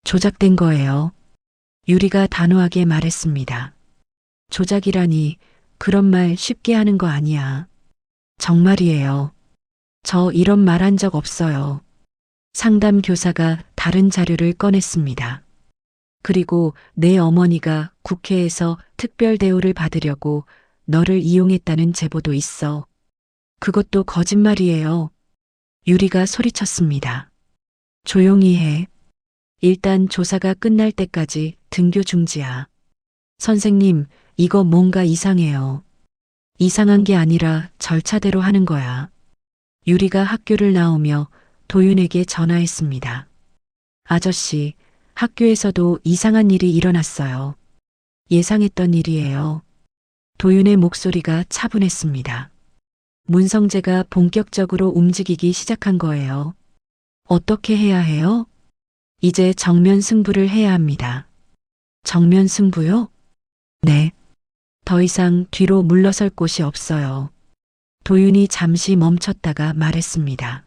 조작된 거예요. 유리가 단호하게 말했습니다. 조작이라니 그런 말 쉽게 하는 거 아니야. 정말이에요. 저 이런 말 한 적 없어요. 상담 교사가 다른 자료를 꺼냈습니다. 그리고 내 어머니가 국회에서 특별 대우를 받으려고 너를 이용했다는 제보도 있어. 그것도 거짓말이에요. 유리가 소리쳤습니다. 조용히 해. 일단 조사가 끝날 때까지 등교 중지야. 선생님, 이거 뭔가 이상해요. 이상한 게 아니라 절차대로 하는 거야. 유리가 학교를 나오며 도윤에게 전화했습니다. 아저씨, 학교에서도 이상한 일이 일어났어요. 예상했던 일이에요. 도윤의 목소리가 차분했습니다. 문성재가 본격적으로 움직이기 시작한 거예요. 어떻게 해야 해요? 이제 정면 승부를 해야 합니다. 정면 승부요? 네. 더 이상 뒤로 물러설 곳이 없어요. 도윤이 잠시 멈췄다가 말했습니다.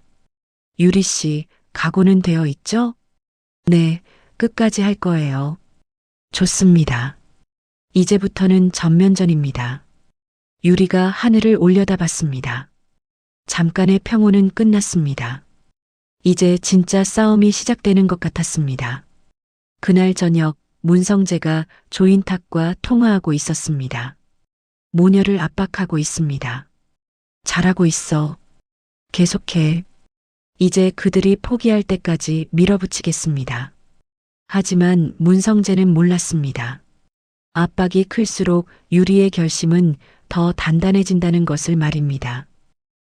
유리 씨, 각오는 되어 있죠? 네, 끝까지 할 거예요. 좋습니다. 이제부터는 전면전입니다. 유리가 하늘을 올려다봤습니다. 잠깐의 평온은 끝났습니다. 이제 진짜 싸움이 시작되는 것 같았습니다. 그날 저녁 문성재가 조인탁과 통화하고 있었습니다. 모녀를 압박하고 있습니다. 잘하고 있어. 계속해. 이제 그들이 포기할 때까지 밀어붙이겠습니다. 하지만 문성재는 몰랐습니다. 압박이 클수록 유리의 결심은 더 단단해진다는 것을 말입니다.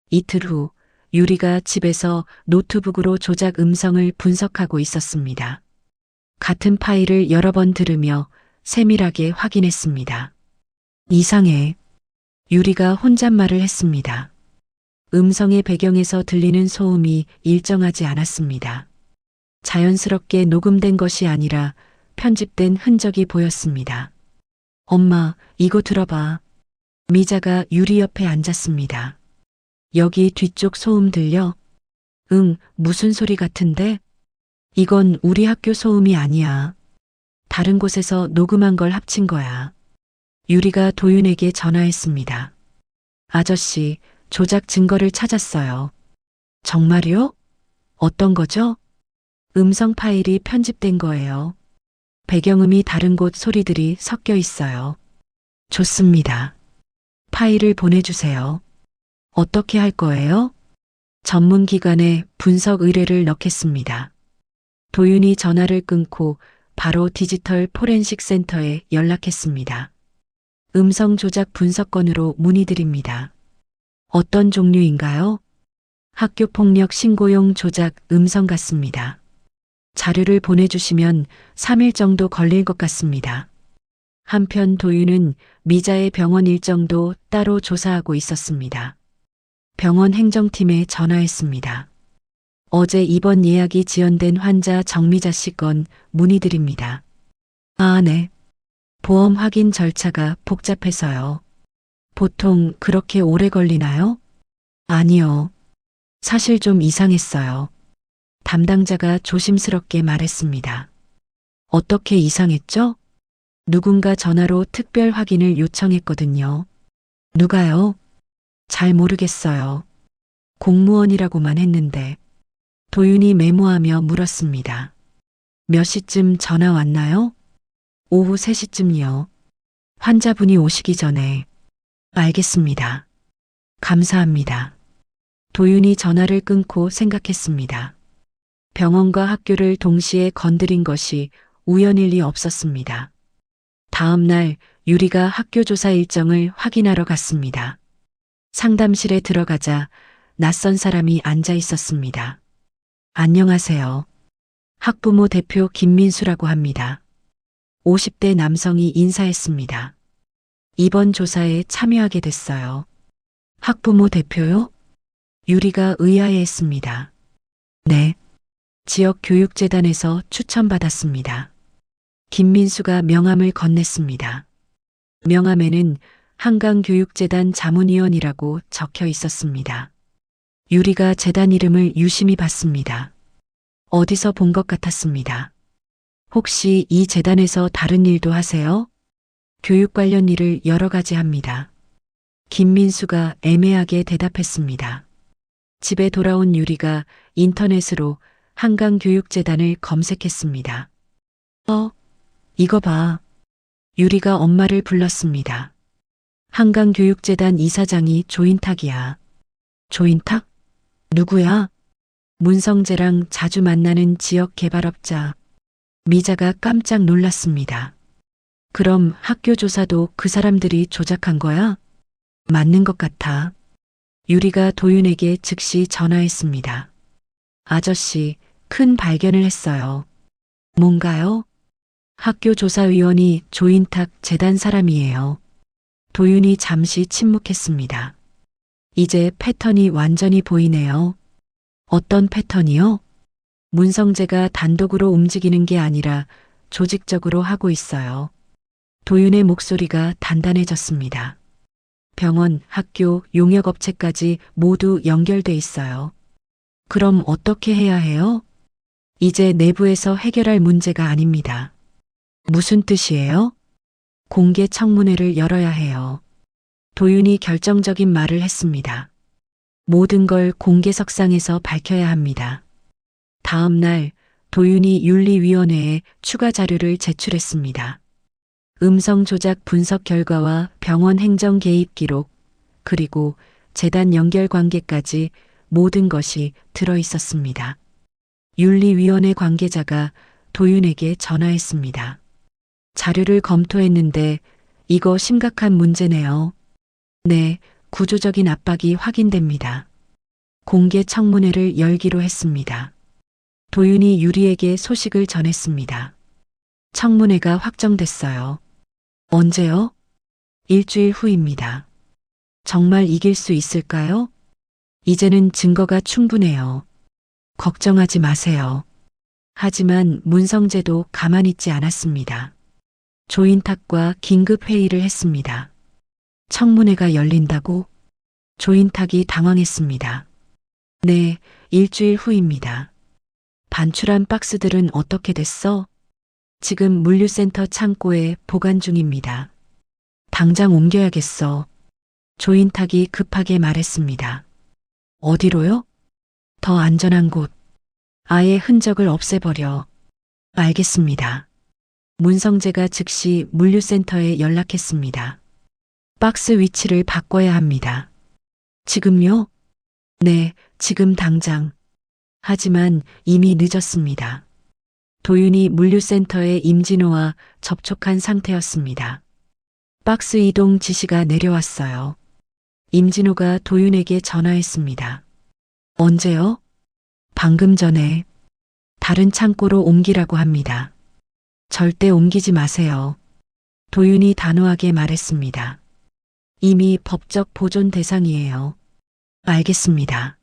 이틀 후 유리가 집에서 노트북으로 조작 음성을 분석하고 있었습니다. 같은 파일을 여러 번 들으며 세밀하게 확인했습니다. 이상해. 유리가 혼잣말을 했습니다. 음성의 배경에서 들리는 소음이 일정하지 않았습니다. 자연스럽게 녹음된 것이 아니라 편집된 흔적이 보였습니다. 엄마, 이거 들어봐. 미자가 유리 옆에 앉았습니다. 여기 뒤쪽 소음 들려? 응, 무슨 소리 같은데? 이건 우리 학교 소음이 아니야. 다른 곳에서 녹음한 걸 합친 거야. 유리가 도윤에게 전화했습니다. 아저씨, 조작 증거를 찾았어요. 정말요? 어떤 거죠? 음성 파일이 편집된 거예요. 배경음이 다른 곳 소리들이 섞여 있어요. 좋습니다. 파일을 보내주세요. 어떻게 할 거예요? 전문기관에 분석 의뢰를 넣겠습니다. 도윤이 전화를 끊고 바로 디지털 포렌식 센터에 연락했습니다. 음성 조작 분석건으로 문의드립니다. 어떤 종류인가요? 학교 폭력 신고용 조작 음성 같습니다. 자료를 보내주시면 3일 정도 걸릴 것 같습니다. 한편 도윤은 미자의 병원 일정도 따로 조사하고 있었습니다. 병원 행정팀에 전화했습니다. 어제 입원 예약이 지연된 환자 정미자 씨 건 문의드립니다. 아, 네. 보험 확인 절차가 복잡해서요. 보통 그렇게 오래 걸리나요? 아니요. 사실 좀 이상했어요. 담당자가 조심스럽게 말했습니다. 어떻게 이상했죠? 누군가 전화로 특별 확인을 요청했거든요. 누가요? 잘 모르겠어요. 공무원이라고만 했는데. 도윤이 메모하며 물었습니다. 몇 시쯤 전화 왔나요? 오후 3시쯤이요. 환자분이 오시기 전에. 알겠습니다. 감사합니다. 도윤이 전화를 끊고 생각했습니다. 병원과 학교를 동시에 건드린 것이 우연일 리 없었습니다. 다음 날 유리가 학교 조사 일정을 확인하러 갔습니다. 상담실에 들어가자 낯선 사람이 앉아 있었습니다. 안녕하세요. 학부모 대표 김민수라고 합니다. 50대 남성이 인사했습니다. 이번 조사에 참여하게 됐어요. 학부모 대표요? 유리가 의아해했습니다. 네. 지역교육재단에서 추천받았습니다. 김민수가 명함을 건넸습니다. 명함에는 한강교육재단 자문위원이라고 적혀 있었습니다. 유리가 재단 이름을 유심히 봤습니다. 어디서 본 것 같았습니다. 혹시 이 재단에서 다른 일도 하세요? 교육 관련 일을 여러 가지 합니다. 김민수가 애매하게 대답했습니다. 집에 돌아온 유리가 인터넷으로 한강교육재단을 검색했습니다. 이거 봐. 유리가 엄마를 불렀습니다. 한강교육재단 이사장이 조인탁이야. 조인탁? 누구야? 문성재랑 자주 만나는 지역 개발업자. 미자가 깜짝 놀랐습니다. 그럼 학교 조사도 그 사람들이 조작한 거야? 맞는 것 같아. 유리가 도윤에게 즉시 전화했습니다. 아저씨, 큰 발견을 했어요. 뭔가요? 학교 조사위원이 조인탁 재단 사람이에요. 도윤이 잠시 침묵했습니다. 이제 패턴이 완전히 보이네요. 어떤 패턴이요? 문성재가 단독으로 움직이는 게 아니라 조직적으로 하고 있어요. 도윤의 목소리가 단단해졌습니다. 병원, 학교, 용역업체까지 모두 연결돼 있어요. 그럼 어떻게 해야 해요? 이제 내부에서 해결할 문제가 아닙니다. 무슨 뜻이에요? 공개 청문회를 열어야 해요. 도윤이 결정적인 말을 했습니다. 모든 걸 공개석상에서 밝혀야 합니다. 다음 날 도윤이 윤리위원회에 추가 자료를 제출했습니다. 음성 조작 분석 결과와 병원 행정 개입 기록, 그리고 재단 연결 관계까지 모든 것이 들어 있었습니다. 윤리위원회 관계자가 도윤에게 전화했습니다. 자료를 검토했는데 이거 심각한 문제네요. 네, 구조적인 압박이 확인됩니다. 공개 청문회를 열기로 했습니다. 도윤이 유리에게 소식을 전했습니다. 청문회가 확정됐어요. 언제요? 일주일 후입니다. 정말 이길 수 있을까요? 이제는 증거가 충분해요. 걱정하지 마세요. 하지만 문성재도 가만히 있지 않았습니다. 조인탁과 긴급 회의를 했습니다. 청문회가 열린다고? 조인탁이 당황했습니다. 네, 일주일 후입니다. 반출한 박스들은 어떻게 됐어? 지금 물류센터 창고에 보관 중입니다. 당장 옮겨야겠어. 조인탁이 급하게 말했습니다. 어디로요? 더 안전한 곳. 아예 흔적을 없애버려. 알겠습니다. 문성재가 즉시 물류센터에 연락했습니다. 박스 위치를 바꿔야 합니다. 지금요? 네, 지금 당장. 하지만 이미 늦었습니다. 도윤이 물류센터에 임진호와 접촉한 상태였습니다. 박스 이동 지시가 내려왔어요. 임진호가 도윤에게 전화했습니다. 언제요? 방금 전에. 다른 창고로 옮기라고 합니다. 절대 옮기지 마세요. 도윤이 단호하게 말했습니다. 이미 법적 보존 대상이에요. 알겠습니다.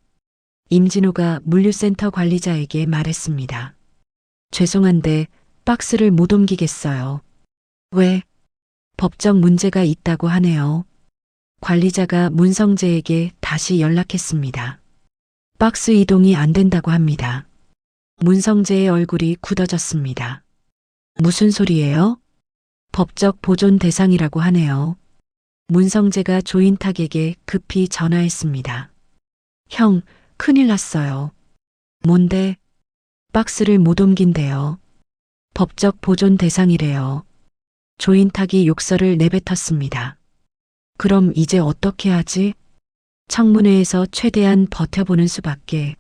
임진호가 물류센터 관리자에게 말했습니다. 죄송한데 박스를 못 옮기겠어요. 왜? 법적 문제가 있다고 하네요. 관리자가 문성재에게 다시 연락했습니다. 박스 이동이 안 된다고 합니다. 문성재의 얼굴이 굳어졌습니다. 무슨 소리예요? 법적 보존 대상이라고 하네요. 문성재가 조인탁에게 급히 전화했습니다. 형, 큰일 났어요. 뭔데? 박스를 못 옮긴대요. 법적 보존 대상이래요. 조인탁이 욕설을 내뱉었습니다. 그럼 이제 어떻게 하지? 청문회에서 최대한 버텨보는 수밖에.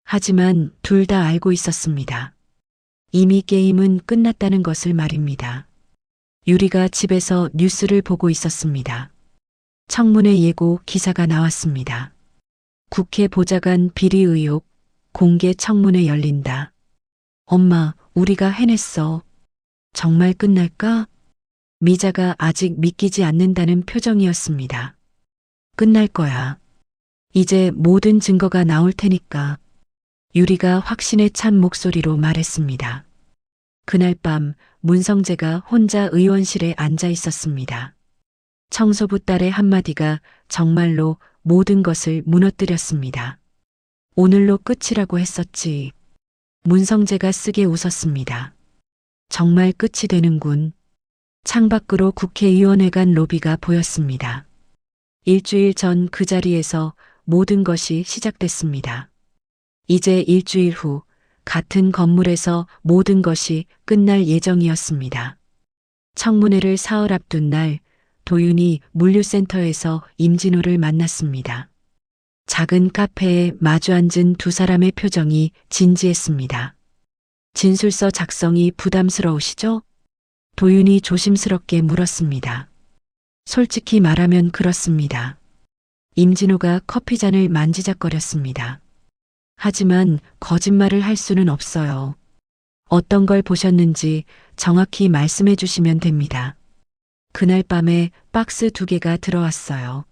하지만 둘 다 알고 있었습니다. 이미 게임은 끝났다는 것을 말입니다. 유리가 집에서 뉴스를 보고 있었습니다. 청문회 예고 기사가 나왔습니다. 국회 보좌관 비리 의혹, 공개 청문회 열린다. 엄마, 우리가 해냈어. 정말 끝날까? 미자가 아직 믿기지 않는다는 표정이었습니다. 끝날 거야. 이제 모든 증거가 나올 테니까. 유리가 확신에 찬 목소리로 말했습니다. 그날 밤 문성재가 혼자 의원실에 앉아 있었습니다. 청소부 딸의 한마디가 정말로 모든 것을 무너뜨렸습니다. 오늘로 끝이라고 했었지. 문성재가 쓰게 웃었습니다. 정말 끝이 되는군. 창밖으로 국회의원회관 로비가 보였습니다. 일주일 전 그 자리에서 모든 것이 시작됐습니다. 이제 일주일 후 같은 건물에서 모든 것이 끝날 예정이었습니다. 청문회를 사흘 앞둔 날 도윤이 물류센터에서 임진호를 만났습니다. 작은 카페에 마주 앉은 두 사람의 표정이 진지했습니다. 진술서 작성이 부담스러우시죠? 도윤이 조심스럽게 물었습니다. 솔직히 말하면 그렇습니다. 임진호가 커피잔을 만지작거렸습니다. 하지만 거짓말을 할 수는 없어요. 어떤 걸 보셨는지 정확히 말씀해 주시면 됩니다. 그날 밤에 박스 2개가 들어왔어요.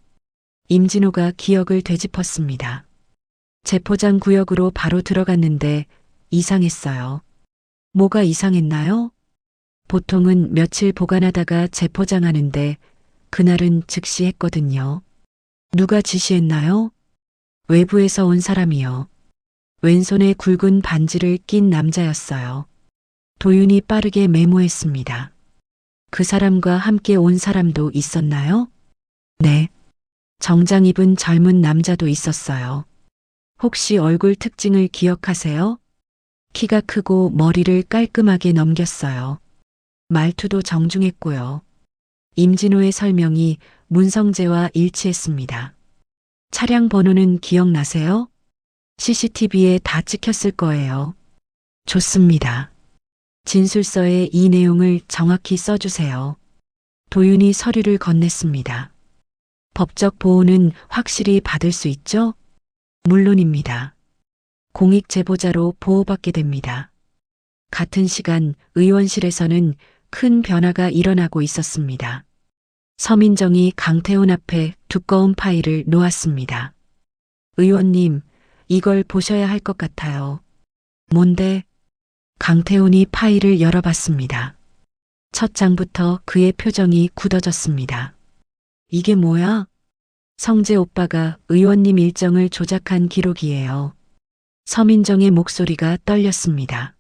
임진호가 기억을 되짚었습니다. 재포장 구역으로 바로 들어갔는데 이상했어요. 뭐가 이상했나요? 보통은 며칠 보관하다가 재포장하는데 그날은 즉시 했거든요. 누가 지시했나요? 외부에서 온 사람이요. 왼손에 굵은 반지를 낀 남자였어요. 도윤이 빠르게 메모했습니다. 그 사람과 함께 온 사람도 있었나요? 네. 정장 입은 젊은 남자도 있었어요. 혹시 얼굴 특징을 기억하세요? 키가 크고 머리를 깔끔하게 넘겼어요. 말투도 정중했고요. 임진호의 설명이 문성재와 일치했습니다. 차량 번호는 기억나세요? CCTV에 다 찍혔을 거예요. 좋습니다. 진술서에 이 내용을 정확히 써주세요. 도윤이 서류를 건넸습니다. 법적 보호는 확실히 받을 수 있죠? 물론입니다. 공익 제보자로 보호받게 됩니다. 같은 시간 의원실에서는 큰 변화가 일어나고 있었습니다. 서민정이 강태훈 앞에 두꺼운 파일을 놓았습니다. 의원님, 이걸 보셔야 할 것 같아요. 뭔데? 강태훈이 파일을 열어봤습니다. 첫 장부터 그의 표정이 굳어졌습니다. 이게 뭐야? 성재 오빠가 의원님 일정을 조작한 기록이에요. 서민정의 목소리가 떨렸습니다.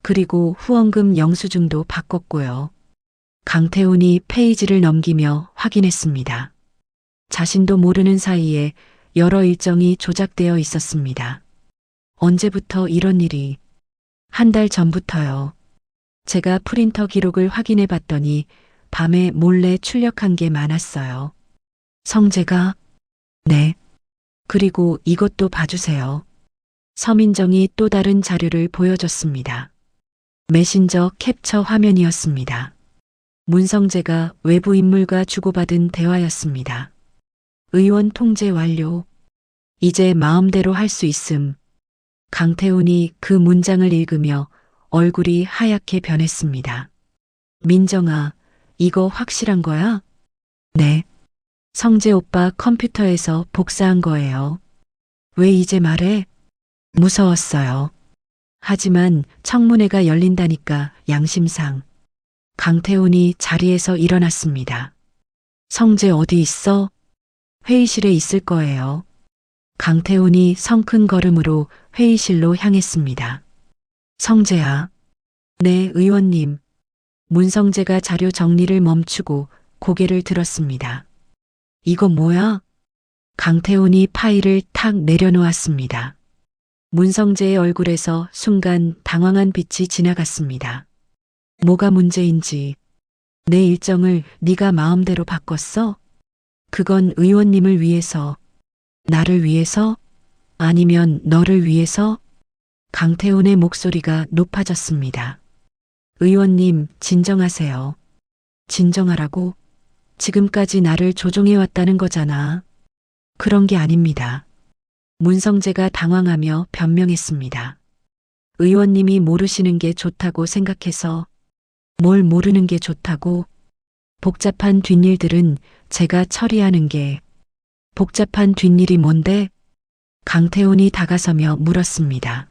그리고 후원금 영수증도 바꿨고요. 강태훈이 페이지를 넘기며 확인했습니다. 자신도 모르는 사이에 여러 일정이 조작되어 있었습니다. 언제부터 이런 일이? 한 달 전부터요. 제가 프린터 기록을 확인해 봤더니 밤에 몰래 출력한 게 많았어요. 성재가? 네. 그리고 이것도 봐주세요. 서민정이 또 다른 자료를 보여줬습니다. 메신저 캡처 화면이었습니다. 문성재가 외부 인물과 주고받은 대화였습니다. 의원 통제 완료. 이제 마음대로 할 수 있음. 강태훈이 그 문장을 읽으며 얼굴이 하얗게 변했습니다. 민정아, 이거 확실한 거야? 네. 성재 오빠 컴퓨터에서 복사한 거예요. 왜 이제 말해? 무서웠어요. 하지만 청문회가 열린다니까 양심상. 강태훈이 자리에서 일어났습니다. 성재 어디 있어? 회의실에 있을 거예요. 강태훈이 성큰 걸음으로 회의실로 향했습니다. 성재야. 네, 의원님. 문성재가 자료 정리를 멈추고 고개를 들었습니다. 이거 뭐야? 강태훈이 파일을 탁 내려놓았습니다. 문성재의 얼굴에서 순간 당황한 빛이 지나갔습니다. 뭐가 문제인지. 내 일정을 네가 마음대로 바꿨어? 그건 의원님을 위해서, 나를 위해서? 아니면 너를 위해서? 강태훈의 목소리가 높아졌습니다. 의원님, 진정하세요. 진정하라고? 지금까지 나를 조종해왔다는 거잖아. 그런 게 아닙니다. 문성재가 당황하며 변명했습니다. 의원님이 모르시는 게 좋다고 생각해서. 뭘 모르는 게 좋다고? 복잡한 뒷일들은 제가 처리하는 게. 복잡한 뒷일이 뭔데? 강태훈이 다가서며 물었습니다.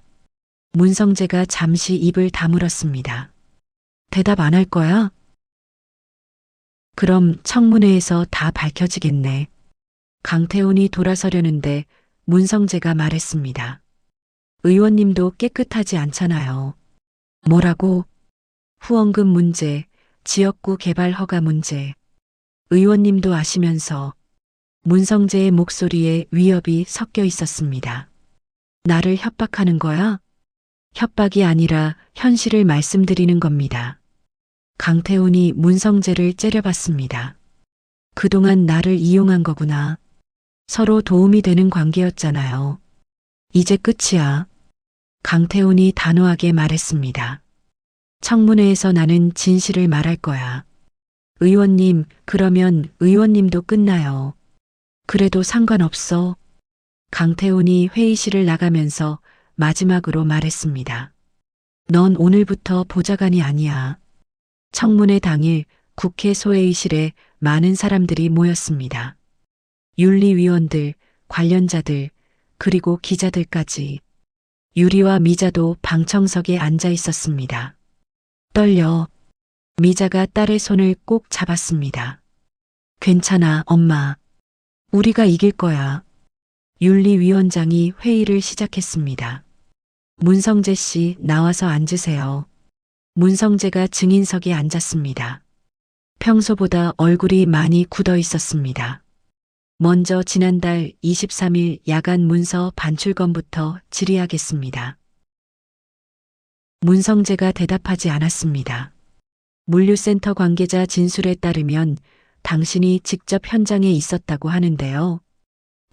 문성재가 잠시 입을 다물었습니다. 대답 안 할 거야? 그럼 청문회에서 다 밝혀지겠네. 강태훈이 돌아서려는데 문성재가 말했습니다. 의원님도 깨끗하지 않잖아요. 뭐라고? 후원금 문제, 지역구 개발 허가 문제. 의원님도 아시면서. 문성재의 목소리에 위협이 섞여 있었습니다. 나를 협박하는 거야? 협박이 아니라 현실을 말씀드리는 겁니다. 강태훈이 문성재를 째려봤습니다. 그동안 나를 이용한 거구나. 서로 도움이 되는 관계였잖아요. 이제 끝이야. 강태훈이 단호하게 말했습니다. 청문회에서 나는 진실을 말할 거야. 의원님, 그러면 의원님도 끝나요. 그래도 상관없어. 강태훈이 회의실을 나가면서 마지막으로 말했습니다. 넌 오늘부터 보좌관이 아니야. 청문회 당일 국회 소회의실에 많은 사람들이 모였습니다. 윤리위원들, 관련자들, 그리고 기자들까지. 유리와 미자도 방청석에 앉아 있었습니다. 떨려. 미자가 딸의 손을 꼭 잡았습니다. 괜찮아, 엄마. 우리가 이길 거야. 윤리위원장이 회의를 시작했습니다. 문성재 씨, 나와서 앉으세요. 문성재가 증인석에 앉았습니다. 평소보다 얼굴이 많이 굳어 있었습니다. 먼저 지난달 23일 야간 문서 반출건부터 질의하겠습니다. 문성재가 대답하지 않았습니다. 물류센터 관계자 진술에 따르면 당신이 직접 현장에 있었다고 하는데요.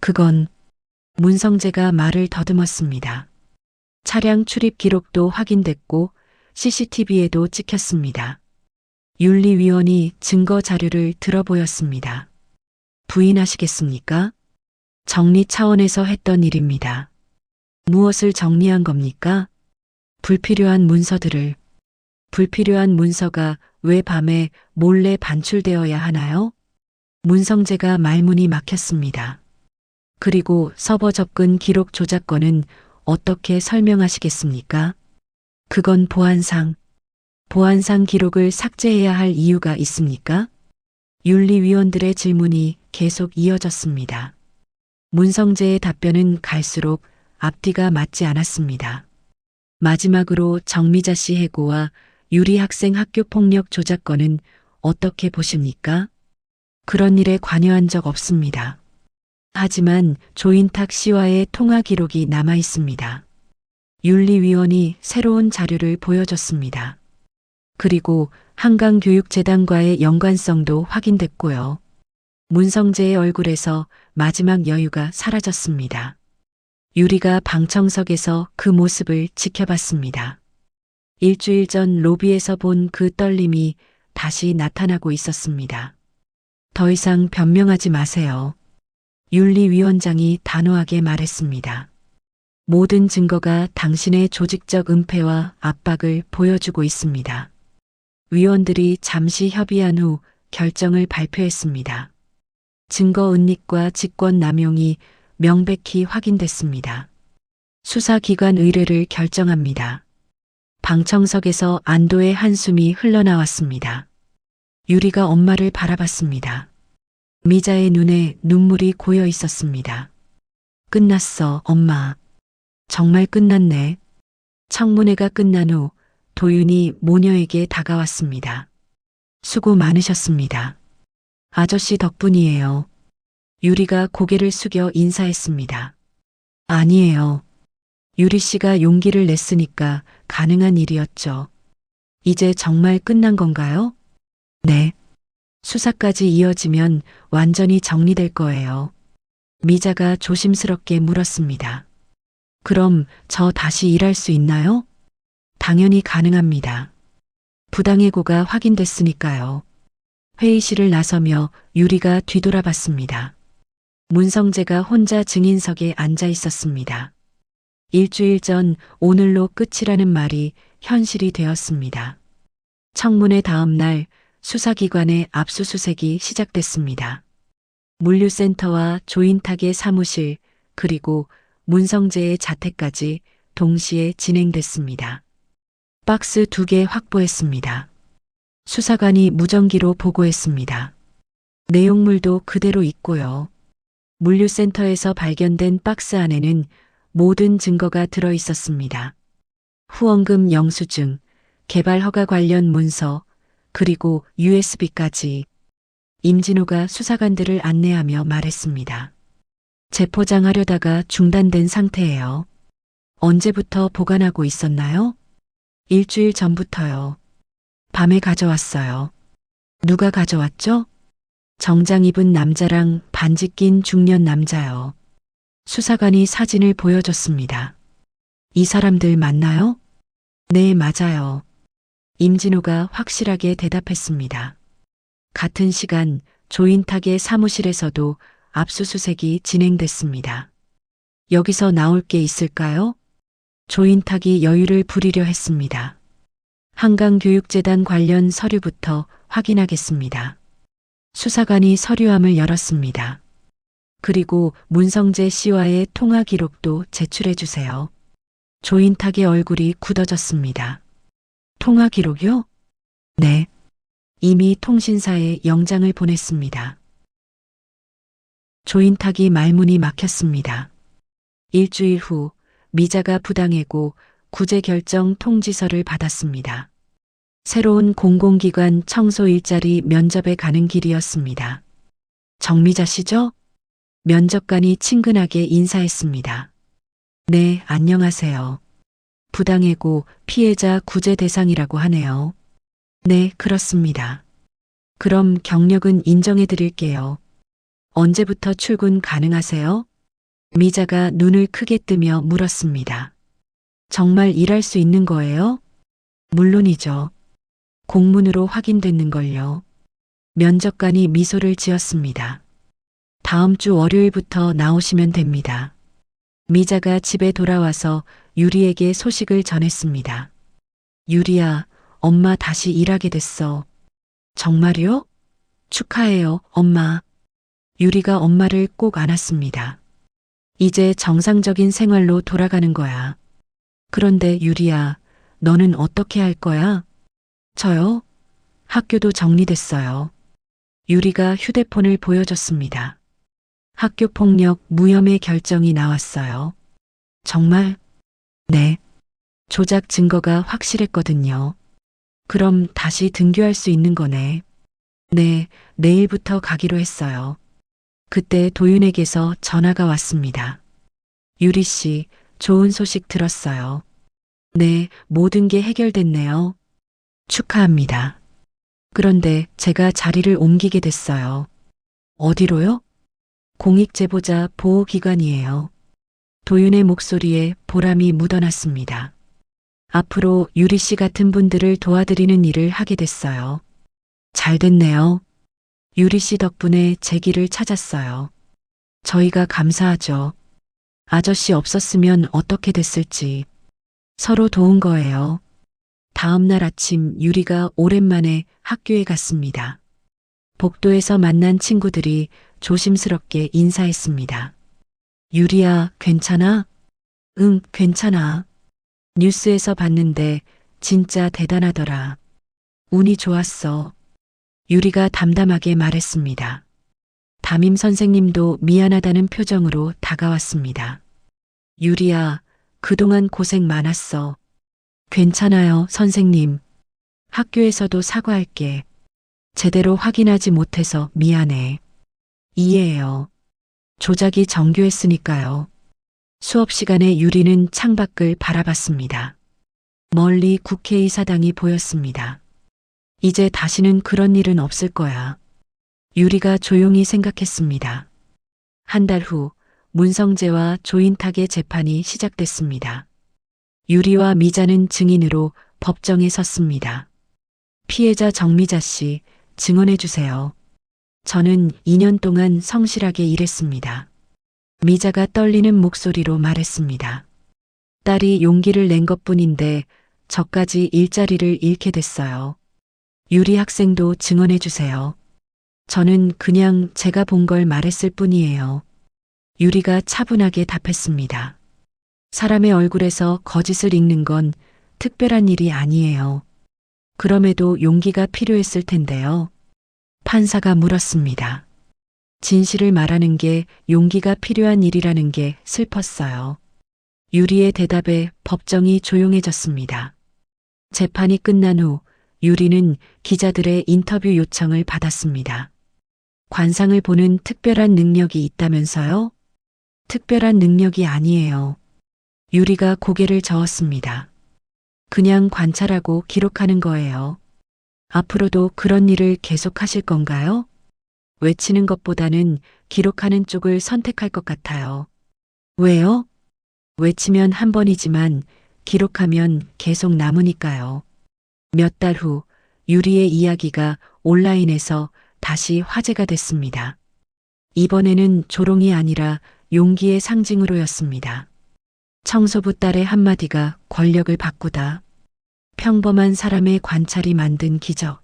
그건 문성재가 말을 더듬었습니다. 차량 출입 기록도 확인됐고 CCTV에도 찍혔습니다. 윤리위원이 증거 자료를 들어보였습니다. 부인하시겠습니까? 정리 차원에서 했던 일입니다. 무엇을 정리한 겁니까? 불필요한 문서들을. 불필요한 문서가 왜 밤에 몰래 반출되어야 하나요? 문성재가 말문이 막혔습니다. 그리고 서버 접근 기록 조작권은 어떻게 설명하시겠습니까? 그건 보안상 기록을 삭제해야 할 이유가 있습니까? 윤리위원들의 질문이 계속 이어졌습니다. 문성재의 답변은 갈수록 앞뒤가 맞지 않았습니다. 마지막으로 정미자 씨 해고와 유리 학생 학교 폭력 조작건은 어떻게 보십니까? 그런 일에 관여한 적 없습니다. 하지만 조인탁 씨와의 통화 기록이 남아 있습니다. 윤리위원이 새로운 자료를 보여줬습니다. 그리고 한강교육재단과의 연관성도 확인됐고요. 문성재의 얼굴에서 마지막 여유가 사라졌습니다. 유리가 방청석에서 그 모습을 지켜봤습니다. 일주일 전 로비에서 본 그 떨림이 다시 나타나고 있었습니다. 더 이상 변명하지 마세요. 윤리위원장이 단호하게 말했습니다. 모든 증거가 당신의 조직적 은폐와 압박을 보여주고 있습니다. 위원들이 잠시 협의한 후 결정을 발표했습니다. 증거 은닉과 직권 남용이 명백히 확인됐습니다. 수사기관 의뢰를 결정합니다. 방청석에서 안도의 한숨이 흘러나왔습니다. 유리가 엄마를 바라봤습니다. 미자의 눈에 눈물이 고여 있었습니다. 끝났어, 엄마. 정말 끝났네. 청문회가 끝난 후 도윤이 모녀에게 다가왔습니다. 수고 많으셨습니다. 아저씨 덕분이에요. 유리가 고개를 숙여 인사했습니다. 아니에요. 유리 씨가 용기를 냈으니까 가능한 일이었죠. 이제 정말 끝난 건가요? 네. 수사까지 이어지면 완전히 정리될 거예요. 미자가 조심스럽게 물었습니다. 그럼 저 다시 일할 수 있나요? 당연히 가능합니다. 부당해고가 확인됐으니까요. 회의실을 나서며 유리가 뒤돌아봤습니다. 문성재가 혼자 증인석에 앉아 있었습니다. 일주일 전 오늘로 끝이라는 말이 현실이 되었습니다. 청문회 다음 날 수사기관의 압수수색이 시작됐습니다. 물류센터와 조인탁의 사무실 그리고 문성재의 자택까지 동시에 진행됐습니다. 박스 2개 확보했습니다. 수사관이 무전기로 보고했습니다. 내용물도 그대로 있고요. 물류센터에서 발견된 박스 안에는 모든 증거가 들어 있었습니다. 후원금 영수증, 개발 허가 관련 문서, 그리고 USB까지. 임진호가 수사관들을 안내하며 말했습니다. 재포장하려다가 중단된 상태예요. 언제부터 보관하고 있었나요? 일주일 전부터요. 밤에 가져왔어요. 누가 가져왔죠? 정장 입은 남자랑 반지 낀 중년 남자요. 수사관이 사진을 보여줬습니다. 이 사람들 맞나요? 네, 맞아요. 임진호가 확실하게 대답했습니다. 같은 시간 조인탁의 사무실에서도 압수수색이 진행됐습니다. 여기서 나올 게 있을까요? 조인탁이 여유를 부리려 했습니다. 한강교육재단 관련 서류부터 확인하겠습니다. 수사관이 서류함을 열었습니다. 그리고 문성재 씨와의 통화 기록도 제출해 주세요. 조인탁의 얼굴이 굳어졌습니다. 통화 기록이요? 네. 이미 통신사에 영장을 보냈습니다. 조인탁이 말문이 막혔습니다. 일주일 후 미자가 부당해고 구제 결정 통지서를 받았습니다. 새로운 공공기관 청소 일자리 면접에 가는 길이었습니다. 정미자 씨죠? 면접관이 친근하게 인사했습니다. 네, 안녕하세요. 부당해고 피해자 구제 대상이라고 하네요. 네, 그렇습니다. 그럼 경력은 인정해 드릴게요. 언제부터 출근 가능하세요? 미자가 눈을 크게 뜨며 물었습니다. 정말 일할 수 있는 거예요? 물론이죠. 공문으로 확인됐는걸요. 면접관이 미소를 지었습니다. 다음 주 월요일부터 나오시면 됩니다. 미자가 집에 돌아와서 유리에게 소식을 전했습니다. 유리야, 엄마 다시 일하게 됐어. 정말요? 축하해요, 엄마. 유리가 엄마를 꼭 안았습니다. 이제 정상적인 생활로 돌아가는 거야. 그런데 유리야, 너는 어떻게 할 거야? 저요? 학교도 정리됐어요. 유리가 휴대폰을 보여줬습니다. 학교폭력 무혐의 결정이 나왔어요. 정말? 네. 조작 증거가 확실했거든요. 그럼 다시 등교할 수 있는 거네. 네, 내일부터 가기로 했어요. 그때 도윤에게서 전화가 왔습니다. 유리 씨, 좋은 소식 들었어요. 네, 모든 게 해결됐네요. 축하합니다. 그런데 제가 자리를 옮기게 됐어요. 어디로요? 공익제보자 보호기관이에요. 도윤의 목소리에 보람이 묻어났습니다. 앞으로 유리 씨 같은 분들을 도와드리는 일을 하게 됐어요. 잘 됐네요. 유리 씨 덕분에 제 길을 찾았어요. 저희가 감사하죠. 아저씨 없었으면 어떻게 됐을지. 서로 도운 거예요. 다음 날 아침 유리가 오랜만에 학교에 갔습니다. 복도에서 만난 친구들이 조심스럽게 인사했습니다. 유리야, 괜찮아? 응, 괜찮아. 뉴스에서 봤는데 진짜 대단하더라. 운이 좋았어. 유리가 담담하게 말했습니다. 담임 선생님도 미안하다는 표정으로 다가왔습니다. 유리야, 그동안 고생 많았어. 괜찮아요, 선생님. 학교에서도 사과할게. 제대로 확인하지 못해서 미안해. 이해해요. 조작이 정교했으니까요. 수업 시간에 유리는 창밖을 바라봤습니다. 멀리 국회의사당이 보였습니다. 이제 다시는 그런 일은 없을 거야. 유리가 조용히 생각했습니다. 한 달 후 문성재와 조인탁의 재판이 시작됐습니다. 유리와 미자는 증인으로 법정에 섰습니다. 피해자 정미자 씨, 증언해 주세요. 저는 2년 동안 성실하게 일했습니다. 미자가 떨리는 목소리로 말했습니다. 딸이 용기를 낸 것뿐인데 저까지 일자리를 잃게 됐어요. 유리 학생도 증언해 주세요. 저는 그냥 제가 본 걸 말했을 뿐이에요. 유리가 차분하게 답했습니다. 사람의 얼굴에서 거짓을 읽는 건 특별한 일이 아니에요. 그럼에도 용기가 필요했을 텐데요. 판사가 물었습니다. 진실을 말하는 게 용기가 필요한 일이라는 게 슬펐어요. 유리의 대답에 법정이 조용해졌습니다. 재판이 끝난 후 유리는 기자들의 인터뷰 요청을 받았습니다. 관상을 보는 특별한 능력이 있다면서요? 특별한 능력이 아니에요. 유리가 고개를 저었습니다. 그냥 관찰하고 기록하는 거예요. 앞으로도 그런 일을 계속하실 건가요? 외치는 것보다는 기록하는 쪽을 선택할 것 같아요. 왜요? 외치면 한 번이지만 기록하면 계속 남으니까요. 몇 달 후 유리의 이야기가 온라인에서 다시 화제가 됐습니다. 이번에는 조롱이 아니라 용기의 상징으로였습니다. 청소부 딸의 한마디가 권력을 바꾸다. 평범한 사람의 관찰이 만든 기적.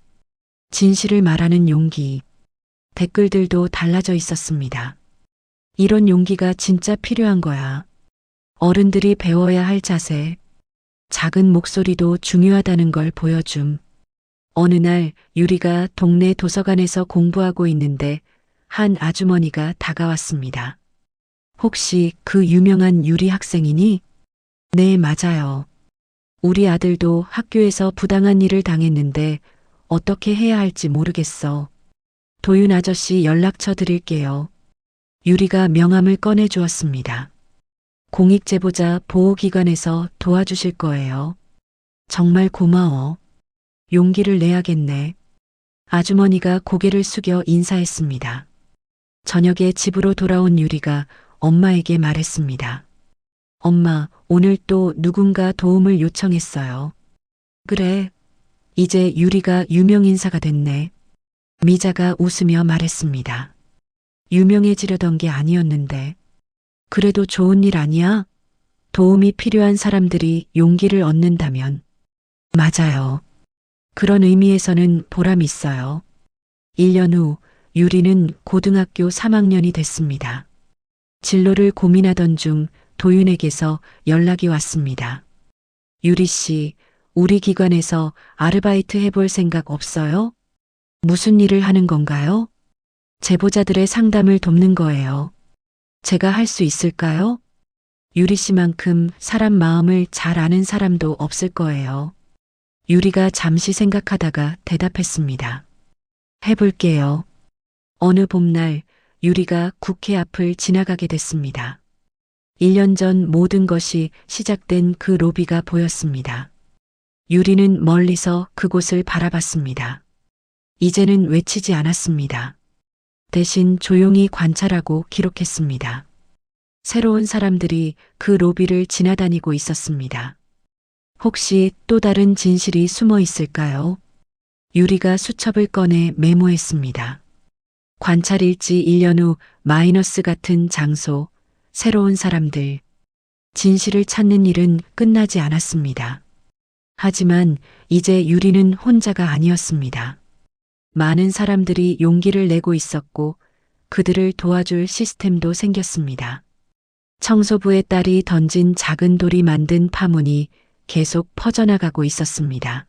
진실을 말하는 용기. 댓글들도 달라져 있었습니다. 이런 용기가 진짜 필요한 거야. 어른들이 배워야 할 자세. 작은 목소리도 중요하다는 걸 보여줌. 어느 날 유리가 동네 도서관에서 공부하고 있는데 한 아주머니가 다가왔습니다. 혹시 그 유명한 유리 학생이니? 네, 맞아요. 우리 아들도 학교에서 부당한 일을 당했는데 어떻게 해야 할지 모르겠어. 도윤 아저씨 연락처 드릴게요. 유리가 명함을 꺼내 주었습니다. 공익제보자 보호기관에서 도와주실 거예요. 정말 고마워. 용기를 내야겠네. 아주머니가 고개를 숙여 인사했습니다. 저녁에 집으로 돌아온 유리가 엄마에게 말했습니다. 엄마, 오늘 또 누군가 도움을 요청했어요. 그래. 이제 유리가 유명인사가 됐네. 미자가 웃으며 말했습니다. 유명해지려던 게 아니었는데. 그래도 좋은 일 아니야? 도움이 필요한 사람들이 용기를 얻는다면. 맞아요. 그런 의미에서는 보람이 있어요. 1년 후 유리는 고등학교 3학년이 됐습니다. 진로를 고민하던 중 도윤에게서 연락이 왔습니다. 유리 씨, 우리 기관에서 아르바이트 해볼 생각 없어요? 무슨 일을 하는 건가요? 제보자들의 상담을 돕는 거예요. 제가 할 수 있을까요? 유리 씨만큼 사람 마음을 잘 아는 사람도 없을 거예요. 유리가 잠시 생각하다가 대답했습니다. 해볼게요. 어느 봄날 유리가 국회 앞을 지나가게 됐습니다. 1년 전 모든 것이 시작된 그 로비가 보였습니다. 유리는 멀리서 그곳을 바라봤습니다. 이제는 외치지 않았습니다. 대신 조용히 관찰하고 기록했습니다. 새로운 사람들이 그 로비를 지나다니고 있었습니다. 혹시 또 다른 진실이 숨어 있을까요? 유리가 수첩을 꺼내 메모했습니다. 관찰일지 1년 후 마이너스 같은 장소, 새로운 사람들. 진실을 찾는 일은 끝나지 않았습니다. 하지만 이제 유리는 혼자가 아니었습니다. 많은 사람들이 용기를 내고 있었고 그들을 도와줄 시스템도 생겼습니다. 청소부의 딸이 던진 작은 돌이 만든 파문이 계속 퍼져나가고 있었습니다.